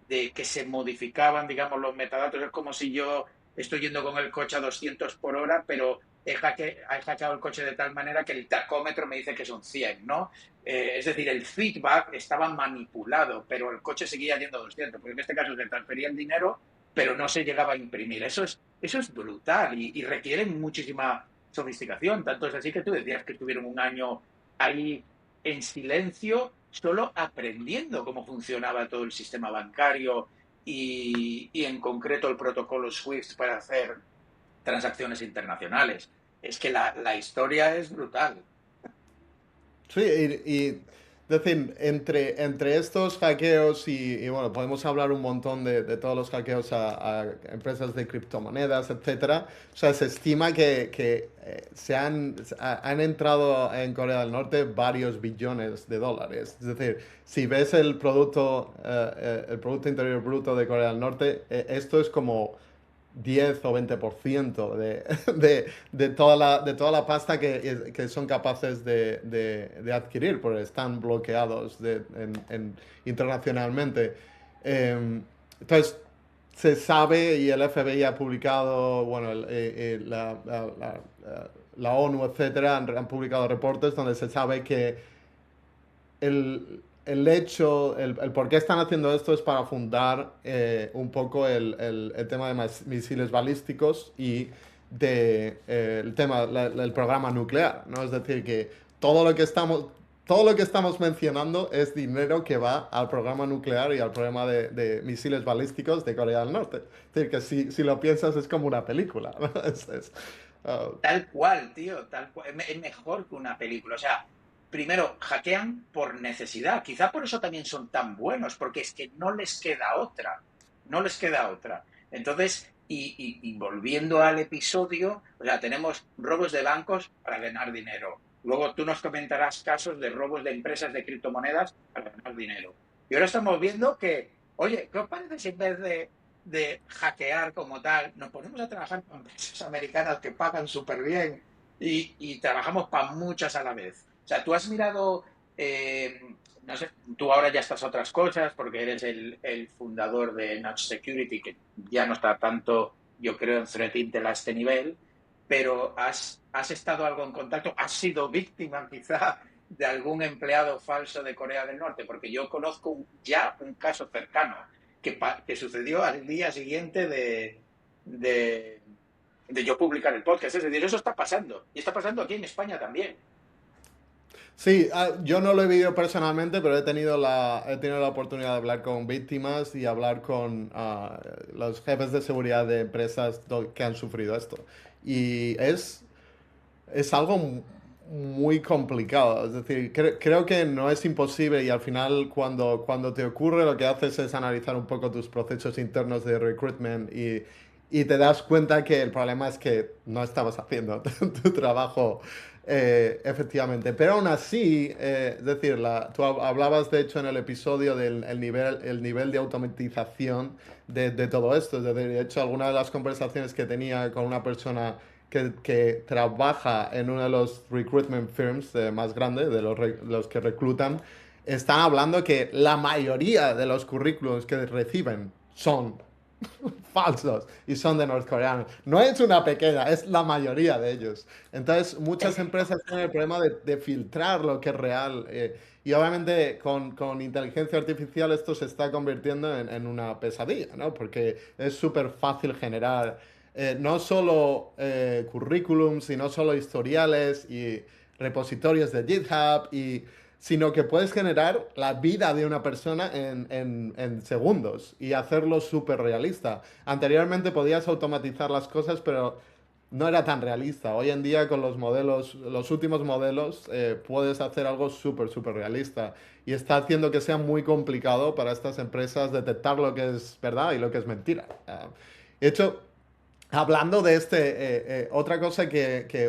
que se modificaban, digamos, los metadatos, es como si yo estoy yendo con el coche a 200 por hora, pero he hackeado el coche de tal manera que el tacómetro me dice que son 100, ¿no? Es decir, el feedback estaba manipulado, pero el coche seguía yendo a 200, porque en este caso se transfería el dinero, pero no se llegaba a imprimir. Eso es brutal y requiere muchísima sofisticación. Tanto es así que tú decías que estuvieron un año ahí en silencio, solo aprendiendo cómo funcionaba todo el sistema bancario y en concreto el protocolo SWIFT para hacer transacciones internacionales. Es que la historia es brutal. Sí, y decir, entre estos hackeos bueno, podemos hablar un montón de todos los hackeos a empresas de criptomonedas, etcétera. O sea, se estima que han entrado en Corea del Norte varios billones de dólares. Es decir, si ves el Producto Interior Bruto de Corea del Norte, esto es como 10 o 20% de toda la pasta que son capaces de adquirir, porque están bloqueados internacionalmente. Entonces, se sabe y el FBI ha publicado, bueno, la ONU, etcétera, han publicado reportes donde se sabe que el por qué están haciendo esto es para fundar un poco el tema de misiles balísticos y el tema, el programa nuclear, ¿no? Es decir, que todo lo que estamos mencionando es dinero que va al programa nuclear y al programa de misiles balísticos de Corea del Norte. Es decir, que si lo piensas es como una película, ¿no? Uh, Tal cual, tío, tal cual. Es mejor que una película. O sea, primero, hackean por necesidad. Quizá por eso también son tan buenos, porque es que no les queda otra. No les queda otra. Entonces, y volviendo al episodio, o sea, tenemos robos de bancos para ganar dinero. Luego tú nos comentarás casos de robos de empresas de criptomonedas para ganar dinero. Y ahora estamos viendo que, oye, ¿qué os parece si en vez de hackear como tal, nos ponemos a trabajar con empresas americanas que pagan súper bien y trabajamos para muchas a la vez? O sea, tú has mirado, no sé, tú ahora ya estás a otras cosas porque eres el fundador de Notch Security, que ya no está tanto, yo creo, en Threat Intel a este nivel, pero has estado algo en contacto, has sido víctima quizá de algún empleado falso de Corea del Norte, porque yo conozco ya un caso cercano que sucedió al día siguiente de, de yo publicar el podcast. Es decir, eso está pasando. Y está pasando aquí en España también. Sí, yo no lo he vivido personalmente, pero he tenido la oportunidad de hablar con víctimas y hablar con los jefes de seguridad de empresas que han sufrido esto. Y es algo muy complicado. Es decir, creo que no es imposible y al final cuando te ocurre lo que haces es analizar un poco tus procesos internos de recruitment y te das cuenta que el problema es que no estabas haciendo tu trabajo efectivamente. Pero aún así, es decir, tú hablabas de hecho en el episodio del el nivel de automatización de todo esto. Es decir, de hecho, alguna de las conversaciones que tenía con una persona que trabaja en uno de los recruitment firms más grandes, de los que reclutan, están hablando que la mayoría de los currículums que reciben son falsos y son de norcoreanos. No es una pequeña, es la mayoría de ellos. Entonces, muchas empresas tienen el problema de filtrar lo que es real. Y obviamente con inteligencia artificial esto se está convirtiendo en una pesadilla, ¿no? Porque es súper fácil generar no solo currículums y no solo historiales y repositorios de GitHub sino que puedes generar la vida de una persona en segundos y hacerlo súper realista. Anteriormente podías automatizar las cosas, pero no era tan realista. Hoy en día con los últimos modelos, puedes hacer algo súper, súper realista. Y está haciendo que sea muy complicado para estas empresas detectar lo que es verdad y lo que es mentira. De hecho, Hablando de otra cosa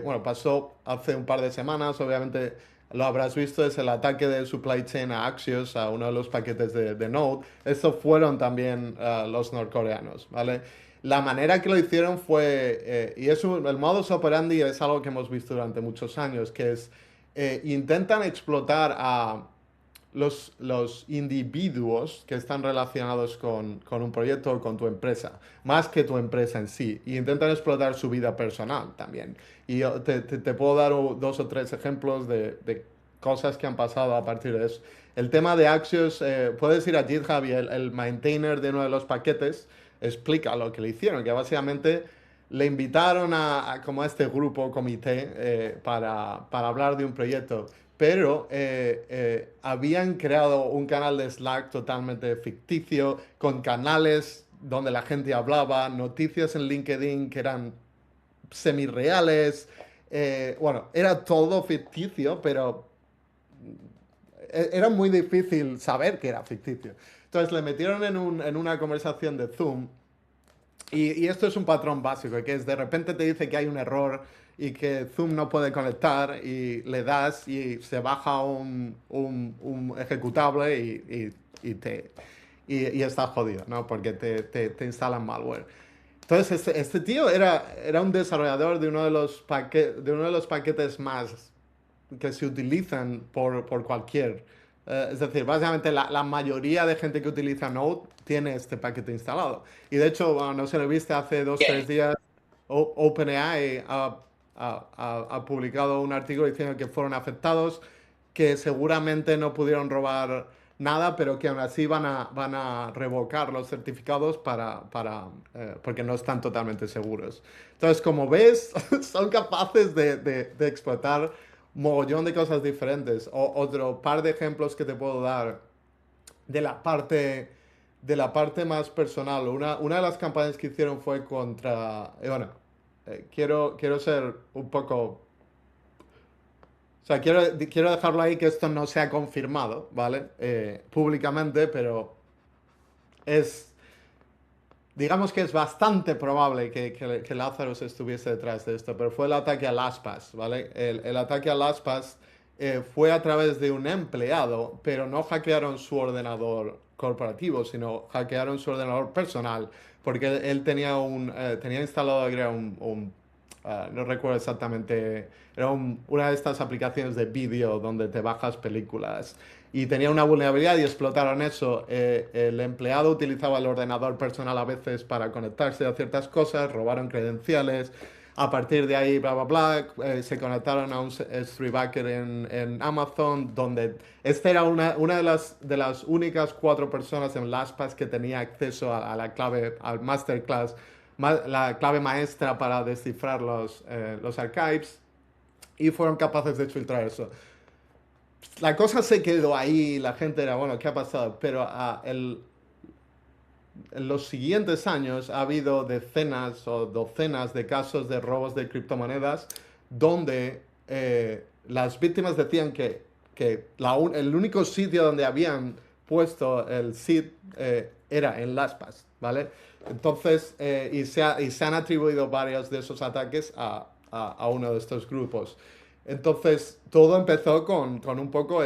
bueno, pasó hace un par de semanas, obviamente lo habrás visto, es el ataque de supply chain a Axios, a uno de los paquetes de Node. Estos fueron también los norcoreanos, ¿vale? La manera que lo hicieron fue, el modus operandi es algo que hemos visto durante muchos años, que es, intentan explotar a los individuos que están relacionados con un proyecto o con tu empresa, más que tu empresa en sí, y intentan explotar su vida personal también. Y yo te puedo dar dos o tres ejemplos de cosas que han pasado a partir de eso. El tema de Axios, puedes ir a GitHub y el maintainer de uno de los paquetes explica lo que le hicieron, que básicamente le invitaron como a este grupo, comité, para hablar de un proyecto, pero habían creado un canal de Slack totalmente ficticio, con canales donde la gente hablaba, noticias en LinkedIn que eran semi-reales. Bueno, era todo ficticio, pero era muy difícil saber que era ficticio. Entonces le metieron en una conversación de Zoom y esto es un patrón básico, que es de repente te dice que hay un error y que Zoom no puede conectar y le das y se baja un ejecutable y estás jodido, ¿no? Porque te instalan malware. Entonces, este tío era un desarrollador de uno de los paquetes más que se utilizan por cualquier. Es decir, básicamente la mayoría de gente que utiliza Node tiene este paquete instalado. Y de hecho, bueno, no se lo viste hace dos, Bien. tres días, OpenAI ha publicado un artículo diciendo que fueron afectados, que seguramente no pudieron robar nada, pero que aún así van a revocar los certificados porque no están totalmente seguros. Entonces, como ves, son capaces de explotar mogollón de cosas diferentes. Otro par de ejemplos que te puedo dar de la parte más personal. Una de las campañas que hicieron fue contra, bueno, quiero ser un poco, o sea, quiero dejarlo ahí que esto no se ha confirmado, ¿vale? Públicamente, pero es, digamos que es bastante probable que Lazarus estuviese detrás de esto, pero fue el ataque a LastPass, ¿vale? El ataque a LastPass fue a través de un empleado, pero no hackearon su ordenador corporativo, sino hackearon su ordenador personal, porque él tenía instalado, creo, no recuerdo exactamente, era una de estas aplicaciones de vídeo donde te bajas películas y tenía una vulnerabilidad y explotaron eso. El empleado utilizaba el ordenador personal a veces para conectarse a ciertas cosas, robaron credenciales. A partir de ahí, bla, bla, bla, se conectaron a un S3 Bucket en Amazon, donde esta era una de las únicas 4 personas en LastPass que tenía acceso a la clave, al masterclass, la clave maestra para descifrar los archives, y fueron capaces de filtrar eso. La cosa se quedó ahí, la gente era, bueno, ¿qué ha pasado? Pero en los siguientes años ha habido decenas o docenas de casos de robos de criptomonedas donde las víctimas decían que el único sitio donde habían puesto el seed era en LastPass, ¿vale? Entonces, y se han atribuido varios de esos ataques a uno de estos grupos. Entonces, todo empezó con un poco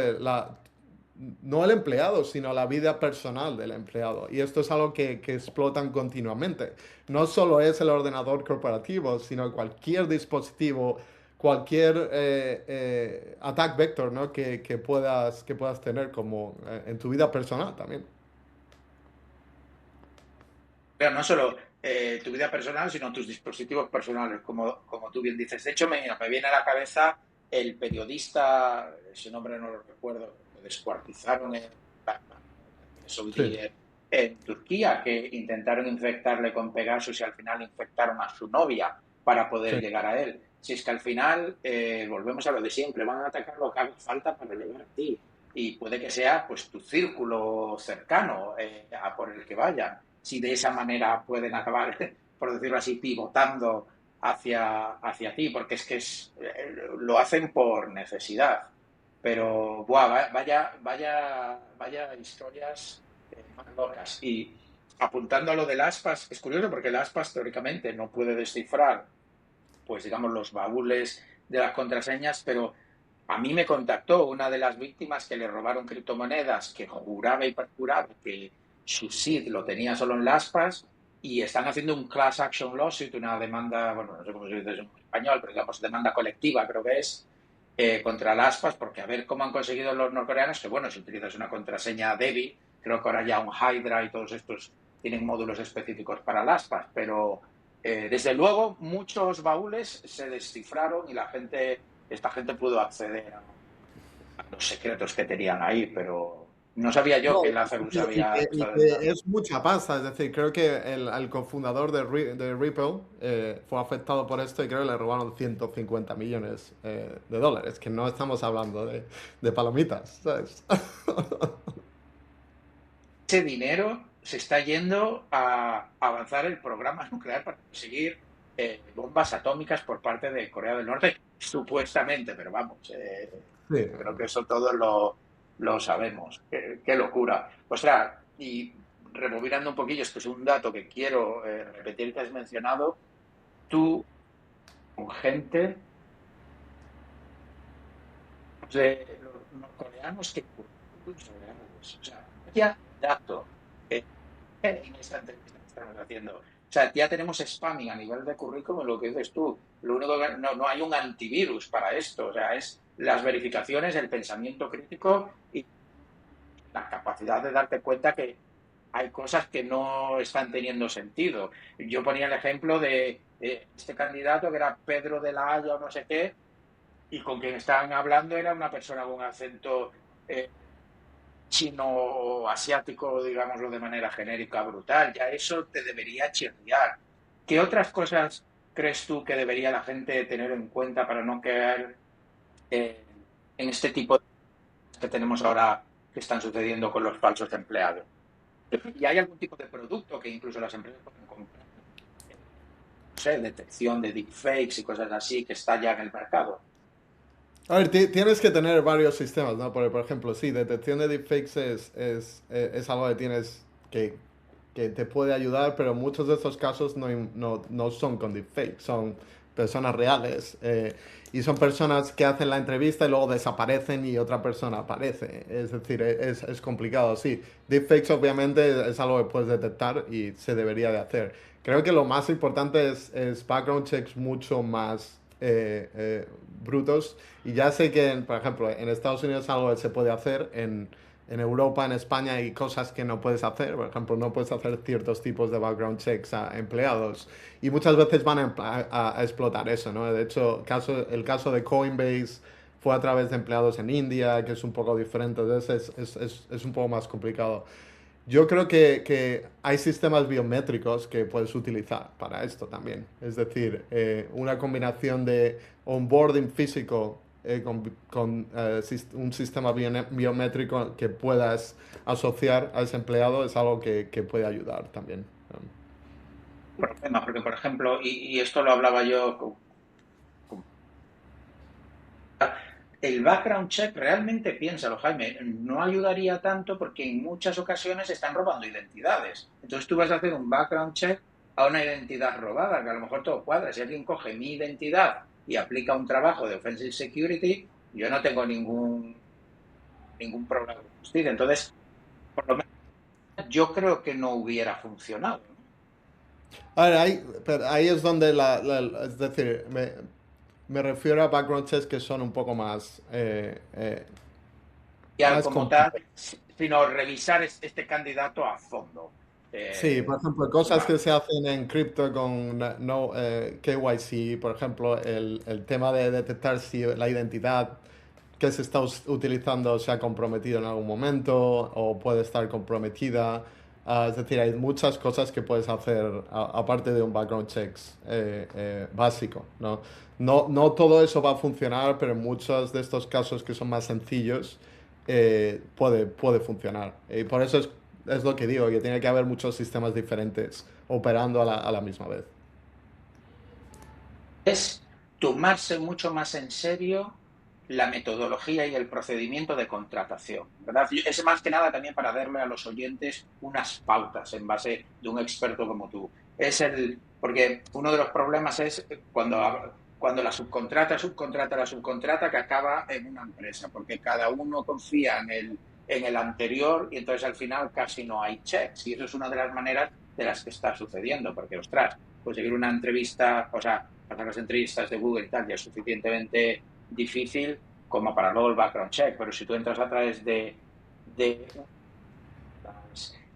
no el empleado, sino la vida personal del empleado. Y esto es algo que explotan continuamente. No solo es el ordenador corporativo, sino cualquier dispositivo, cualquier attack vector, ¿no? que puedas tener como en tu vida personal también. Pero no solo tu vida personal, sino tus dispositivos personales, como tú bien dices. De hecho, me viene a la cabeza el periodista, ese nombre no lo recuerdo, lo descuartizaron en Saudí, Sí, en Turquía, que intentaron infectarle con Pegasus y al final infectaron a su novia para poder sí, llegar a él. Si es que al final volvemos a lo de siempre, van a atacar lo que haga falta para llegar a ti. Y puede que sea pues tu círculo cercano a por el que vayan. Si de esa manera pueden acabar, por decirlo así, pivotando hacia ti, porque lo hacen por necesidad. Pero, buah, vaya historias más locas. apuntando a lo del aspas, es curioso porque el aspas teóricamente no puede descifrar, pues digamos, los baúles de las contraseñas, pero a mí me contactó una de las víctimas que le robaron criptomonedas, que juraba y perjuraba que su SID lo tenía solo en las aspas, y están haciendo un class action lawsuit, una demanda, bueno, no sé cómo se dice en español, pero digamos demanda colectiva, creo que es, contra las aspas, porque a ver cómo han conseguido los norcoreanos, que bueno, si utilizas una contraseña débil, creo que ahora ya un Hydra y todos estos tienen módulos específicos para las aspas, pero desde luego muchos baúles se descifraron y esta gente pudo acceder a los secretos que tenían ahí, pero no sabía yo No, que Lazarus había y estado que entrando. es mucha pasta, es decir, creo que el cofundador de Ripple fue afectado por esto y creo que le robaron 150 millones de dólares, que no estamos hablando de palomitas, ¿sabes? Ese dinero se está yendo a avanzar el programa nuclear para conseguir bombas atómicas por parte de Corea del Norte, supuestamente, pero vamos, Sí. yo creo que eso todos lo sabemos. Qué locura. O sea, y rebobinando un poquillo, esto es un dato que quiero repetir que has mencionado, tú con gente de los norcoreanos que sobre algo. O sea, ya dato en esta entrevista que estamos haciendo. O sea, ya tenemos spamming a nivel de currículum, lo que dices tú. Lo único que no hay un antivirus para esto. O sea, es las verificaciones, el pensamiento crítico y la capacidad de darte cuenta que hay cosas que no están teniendo sentido. Yo ponía el ejemplo de este candidato que era Pedro de la Haya o no sé qué, y con quien estaban hablando era una persona con acento eh, chino o asiático, digámoslo de manera genérica, brutal. Ya eso te debería chirriar. ¿Qué otras cosas crees tú que debería la gente tener en cuenta para no caer eh, en este tipo de cosas que tenemos ahora que están sucediendo con los falsos empleados? ¿Y hay algún tipo de producto que incluso las empresas pueden comprar? No sé, detección de deepfakes y cosas así que está ya en el mercado. A ver, tienes que tener varios sistemas, ¿no? Por ejemplo, sí, detección de deepfakes es algo que tienes que te puede ayudar, pero muchos de estos casos no son con deepfakes, son personas reales y son personas que hacen la entrevista y luego desaparecen y otra persona aparece. Es decir, es complicado, sí. Deepfakes obviamente es algo que puedes detectar y se debería de hacer. Creo que lo más importante es background checks mucho más brutos. Y ya sé que, por ejemplo, en Estados Unidos algo que se puede hacer, en Europa, en España hay cosas que no puedes hacer. Por ejemplo, no puedes hacer ciertos tipos de background checks a empleados. Y muchas veces van a explotar eso, ¿no? De hecho, el caso de Coinbase fue a través de empleados en India, que es un poco diferente. Entonces es un poco más complicado. Yo creo que hay sistemas biométricos que puedes utilizar para esto también. Es decir, una combinación de onboarding físico con un sistema biométrico que puedas asociar a ese empleado es algo que puede ayudar también. Problema, porque por ejemplo, y esto lo hablaba yo con el background check realmente, piénsalo, Jaime, no ayudaría tanto porque en muchas ocasiones están robando identidades. Entonces tú vas a hacer un background check a una identidad robada, que a lo mejor todo cuadra. Si alguien coge mi identidad y aplica un trabajo de offensive security, yo no tengo ningún problema con justicia. Entonces, por lo menos yo creo que no hubiera funcionado, ¿no? A ver, pero ahí es donde es decir, me refiero a background checks que son un poco más Como tal, complicados. sino revisar este candidato a fondo. Sí, Eh, por ejemplo, cosas que vale. se hacen en cripto con no, KYC, por ejemplo, el tema de detectar si la identidad que se está utilizando se ha comprometido en algún momento o puede estar comprometida. Es decir, hay muchas cosas que puedes hacer aparte de un background checks básico, ¿no? No todo eso va a funcionar, pero en muchos de estos casos que son más sencillos puede funcionar. Y por eso es lo que digo, que tiene que haber muchos sistemas diferentes operando a la misma vez. Es tomarse mucho más en serio. la metodología y el procedimiento de contratación, ¿verdad? Es más que nada también para darle a los oyentes unas pautas en base de un experto como tú. Porque uno de los problemas es cuando la subcontrata la subcontrata que acaba en una empresa, porque cada uno confía en el anterior y entonces al final casi no hay checks. Y eso es una de las maneras de las que está sucediendo, porque, ostras, conseguir una entrevista, o sea, pasar las entrevistas de Google y tal, ya es suficientemente difícil como para luego el background check, pero si tú entras a través de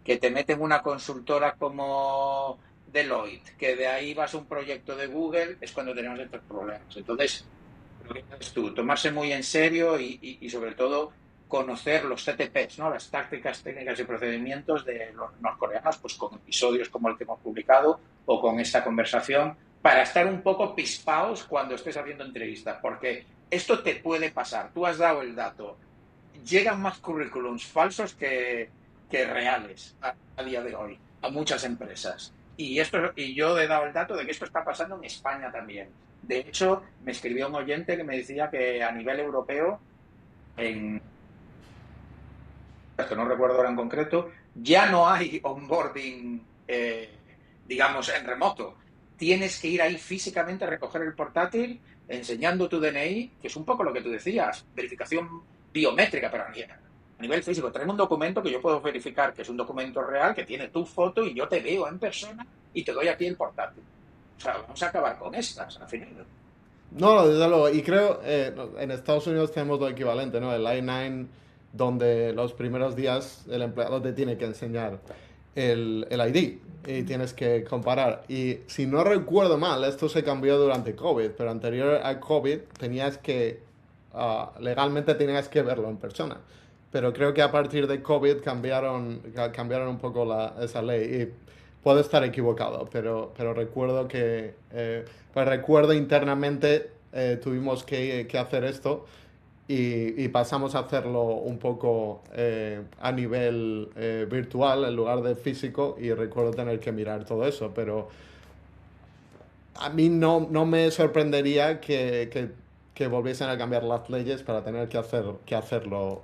que te meten una consultora como Deloitte, que de ahí vas a un proyecto de Google, es cuando tenemos estos problemas. Entonces, lo que dices tú, tomarse muy en serio y sobre todo conocer los TTPs, ¿no? Las tácticas, técnicas y procedimientos de los norcoreanos, pues con episodios como el que hemos publicado o con esta conversación, para estar un poco pispaos cuando estés haciendo entrevistas, porque esto te puede pasar. Tú has dado el dato. Llegan más currículums falsos que reales a día de hoy a muchas empresas. Y yo he dado el dato de que esto está pasando en España también. De hecho, me escribió un oyente que me decía que a nivel europeo, en que no recuerdo ahora en concreto, ya no hay onboarding, digamos, en remoto. Tienes que ir ahí físicamente a recoger el portátil, enseñando tu DNI, que es un poco lo que tú decías, verificación biométrica, pero a nivel físico. Trae un documento que yo puedo verificar que es un documento real, que tiene tu foto y yo te veo en persona y te doy a ti el portátil. O sea, vamos a acabar con estas, al final. No, no, desde luego. Y creo, en Estados Unidos tenemos lo equivalente, ¿no? El I-9, donde los primeros días el empleado te tiene que enseñar el ID y tienes que comparar. Y si no recuerdo mal, esto se cambió durante COVID, pero anterior a COVID tenías que, legalmente tenías que verlo en persona. Pero creo que a partir de COVID cambiaron un poco esa ley. Y puedo estar equivocado, pero recuerdo que, pues recuerdo internamente tuvimos que hacer esto y pasamos a hacerlo un poco a nivel virtual en lugar de físico y recuerdo tener que mirar todo eso, pero a mí no me sorprendería que volviesen a cambiar las leyes para tener que hacerlo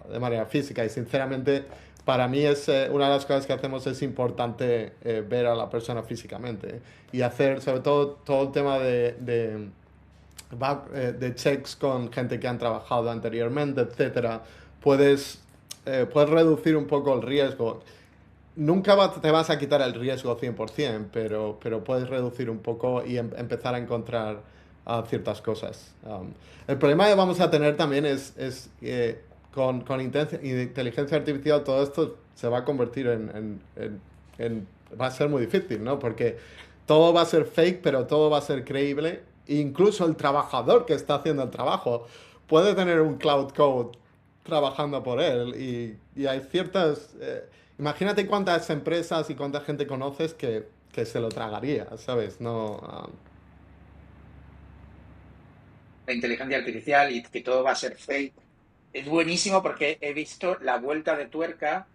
de manera física y sinceramente para mí es una de las cosas que hacemos es importante ver a la persona físicamente y hacer sobre todo el tema de checks con gente que han trabajado anteriormente, etcétera. Puedes reducir un poco el riesgo. Nunca te vas a quitar el riesgo 100%, pero puedes reducir un poco y empezar a encontrar ciertas cosas. El problema que vamos a tener también es con inteligencia artificial todo esto se va a convertir va a ser muy difícil, ¿no? Porque todo va a ser fake, pero todo va a ser creíble. Incluso el trabajador que está haciendo el trabajo puede tener un cloud code trabajando por él y hay ciertas... imagínate cuántas empresas y cuánta gente conoces que se lo tragaría, ¿sabes? No, La inteligencia artificial y que todo va a ser fake. Es buenísimo porque he visto la vuelta de tuerca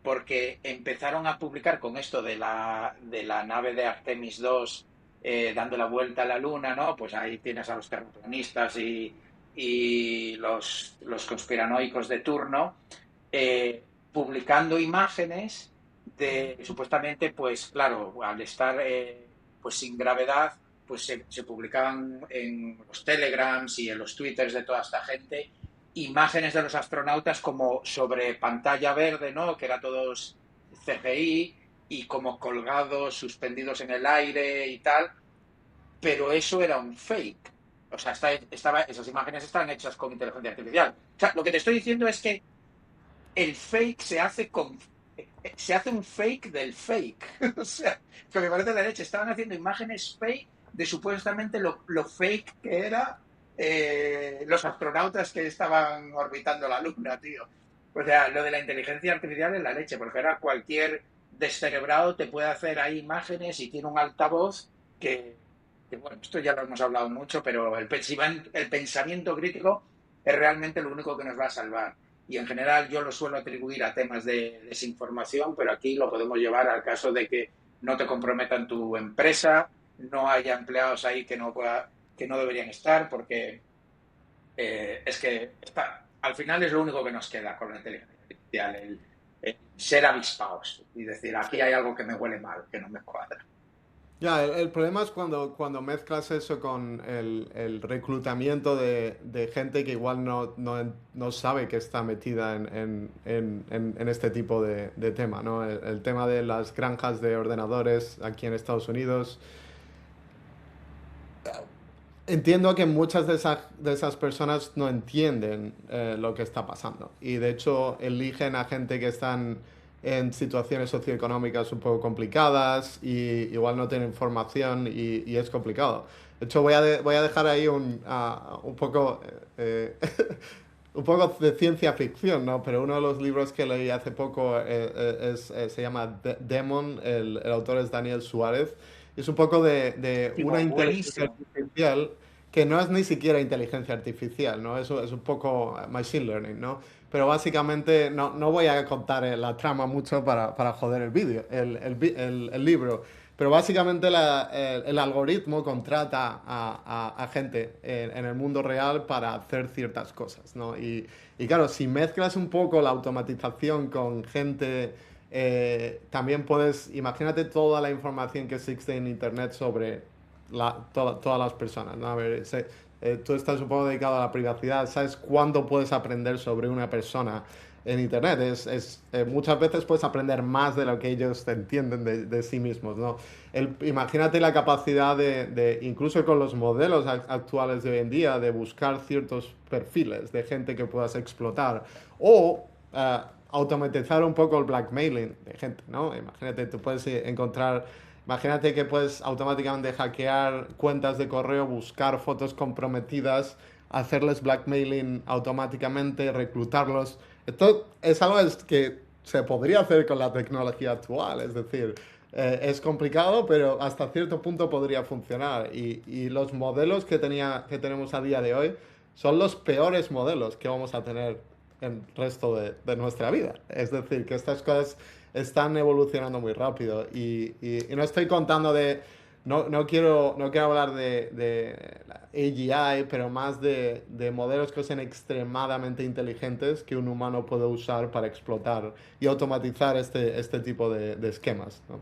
porque empezaron a publicar con esto de la nave de Artemis 2 dando la vuelta a la Luna, ¿no? Pues ahí tienes a los terraplanistas y los conspiranoicos de turno publicando imágenes de supuestamente, pues claro, al estar pues sin gravedad, pues se publicaban en los telegrams y en los twitters de toda esta gente imágenes de los astronautas como sobre pantalla verde, ¿no? Que era todos CGI y como colgados, suspendidos en el aire y tal, pero eso era un fake. O sea, esas imágenes estaban hechas con inteligencia artificial. O sea, lo que te estoy diciendo es que el fake se hace un fake del fake. O sea, que me parece la leche. Estaban haciendo imágenes fake de supuestamente lo fake que era los astronautas que estaban orbitando la Luna, tío. O sea, lo de la inteligencia artificial es la leche, porque ahora cualquier descerebrado te puede hacer ahí imágenes y tiene un altavoz bueno, esto ya lo hemos hablado mucho, pero el pensamiento crítico es realmente lo único que nos va a salvar. Y en general yo lo suelo atribuir a temas de desinformación, pero aquí lo podemos llevar al caso de que no te comprometan tu empresa, no haya empleados ahí que no deberían estar, porque es que al final es lo único que nos queda con la inteligencia artificial, el ser avispados y decir, aquí hay algo que me huele mal, que no me cuadra. Ya, el problema es cuando mezclas eso con el reclutamiento de gente que igual no sabe que está metida en este tipo de tema, ¿no? El tema de las granjas de ordenadores aquí en Estados Unidos. Entiendo que muchas de esas personas no entienden lo que está pasando y de hecho eligen a gente que están en situaciones socioeconómicas un poco complicadas y igual no tienen formación y es complicado. De hecho voy a dejar ahí un poco un poco de ciencia ficción, ¿no? Pero uno de los libros que leí hace poco se llama Demon, el autor es Daniel Suárez. Es un poco de una inteligencia Buenísimo. artificial que no es ni siquiera inteligencia artificial, ¿no? Eso es un poco machine learning, ¿no? Pero básicamente no voy a contar la trama mucho para joder el vídeo, el libro. Pero básicamente el algoritmo contrata a gente en el mundo real para hacer ciertas cosas, ¿no? Y claro, si mezclas un poco la automatización con gente, también puedes, imagínate toda la información que existe en Internet sobre todas las personas, ¿no? A ver, tú estás un poco dedicado a la privacidad, ¿sabes cuándo puedes aprender sobre una persona en Internet? Muchas veces puedes aprender más de lo que ellos te entienden de sí mismos, ¿no? Imagínate la capacidad incluso con los modelos actuales de hoy en día, de buscar ciertos perfiles de gente que puedas explotar o automatizar un poco el blackmailing de gente, ¿no? Imagínate, tú puedes encontrar. Imagínate que puedes automáticamente hackear cuentas de correo, buscar fotos comprometidas, hacerles blackmailing automáticamente, reclutarlos. Esto es algo que se podría hacer con la tecnología actual, es decir, es complicado, pero hasta cierto punto podría funcionar. Y los modelos que tenemos a día de hoy son los peores modelos que vamos a tener el resto de nuestra vida. Es decir, que estas cosas están evolucionando muy rápido y no estoy contando de, no quiero hablar de la AGI, pero más de modelos que sean extremadamente inteligentes que un humano puede usar para explotar y automatizar este tipo de esquemas, ¿no?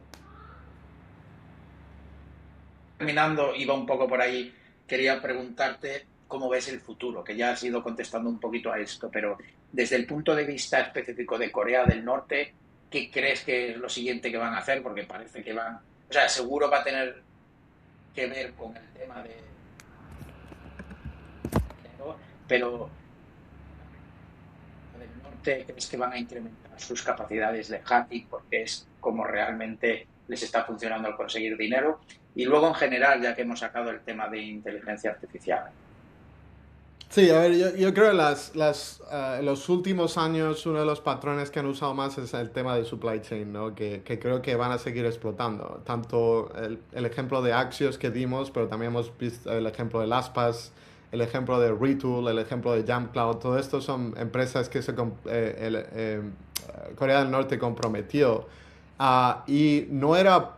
Terminando, iba un poco por ahí, quería preguntarte cómo ves el futuro, que ya has ido contestando un poquito a esto, pero desde el punto de vista específico de Corea del Norte, ¿qué crees que es lo siguiente que van a hacer? Porque parece que van, o sea, seguro va a tener que ver con el tema de género, pero del norte crees que van a incrementar sus capacidades de hacking porque es como realmente les está funcionando al conseguir dinero. Y luego en general, ya que hemos sacado el tema de inteligencia artificial. Sí, a ver, yo creo que en los últimos años uno de los patrones que han usado más es el tema de supply chain, ¿no? Que creo que van a seguir explotando. Tanto el ejemplo de Axios que dimos, pero también hemos visto el ejemplo de LastPass, el ejemplo de Retool, el ejemplo de JumpCloud. Todo esto son empresas que Corea del Norte comprometió. Y no era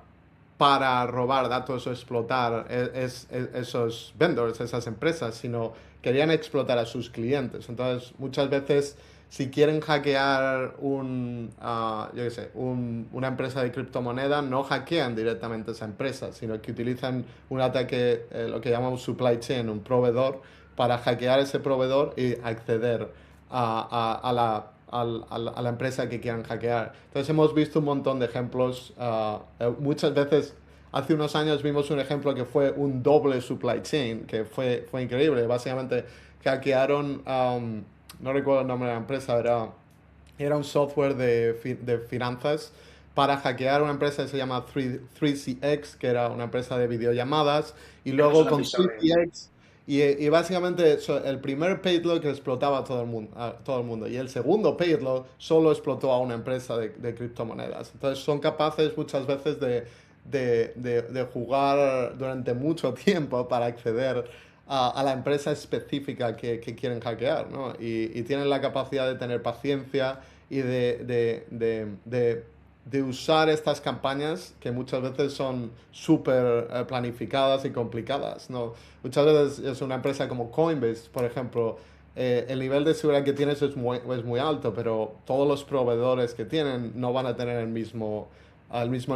para robar datos o explotar esos vendors, esas empresas, sino querían explotar a sus clientes. Entonces, muchas veces, si quieren hackear yo qué sé, una empresa de criptomoneda, no hackean directamente esa empresa, sino que utilizan un ataque, lo que llamamos supply chain, un proveedor, para hackear ese proveedor y acceder a la empresa que quieran hackear. Entonces hemos visto un montón de ejemplos. Muchas veces, hace unos años vimos un ejemplo que fue un doble supply chain, que fue increíble. Básicamente hackearon, no recuerdo el nombre de la empresa, era un software de finanzas para hackear una empresa que se llama 3CX, que era una empresa de videollamadas, y Tenemos luego un con episodio. 3CX, y básicamente el primer payload que explotaba a todo el mundo, y el segundo payload solo explotó a una empresa de criptomonedas. Entonces son capaces muchas veces de jugar durante mucho tiempo para acceder a la empresa específica que quieren hackear, ¿no? Y tienen la capacidad de tener paciencia y de usar estas campañas que muchas veces son súper planificadas y complicadas, ¿no? Muchas veces es una empresa como Coinbase, por ejemplo, el nivel de seguridad que tienes es muy alto, pero todos los proveedores que tienen no van a tener el mismo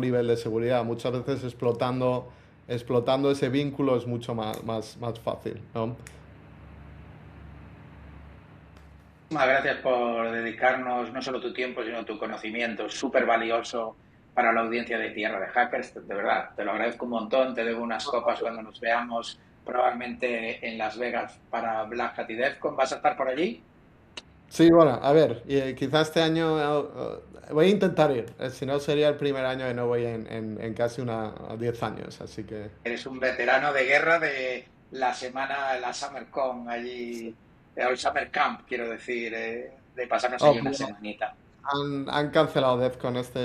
nivel de seguridad. Muchas veces explotando ese vínculo es mucho más fácil, ¿no? Muchísimas gracias por dedicarnos no solo tu tiempo, sino tu conocimiento, súper valioso para la audiencia de Tierra de Hackers. De verdad, te lo agradezco un montón. Te debo unas copas cuando nos veamos, probablemente en Las Vegas para Black Hat y DEFCON. ¿Vas a estar por allí? Sí, bueno, a ver, quizás este año voy a intentar ir, si no sería el primer año que no voy en casi 10 años, así que... Eres un veterano de guerra de la semana, la SummerCon allí, o el Summer Camp, quiero decir, de pasarnos Oh, allí una pero semanita. han cancelado DEFCON esta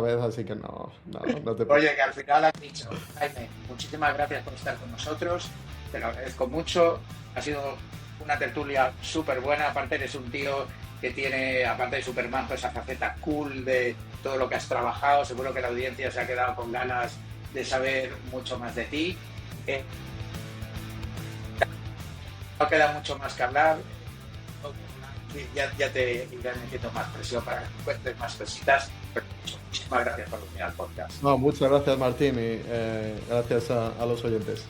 vez, así que no te Oye, que preocupes. al final has dicho, Jaime, muchísimas gracias por estar con nosotros, te lo agradezco mucho, ha sido una tertulia súper buena, aparte eres un tío que tiene, aparte de Superman, toda esa faceta cool de todo lo que has trabajado, seguro que la audiencia se ha quedado con ganas de saber mucho más de ti. Eh, no queda mucho más que hablar, ya te iré metiendo más presión para que encuentres más cositas, pero muchísimas gracias por venir al podcast. No, muchas gracias Martín y gracias a los oyentes.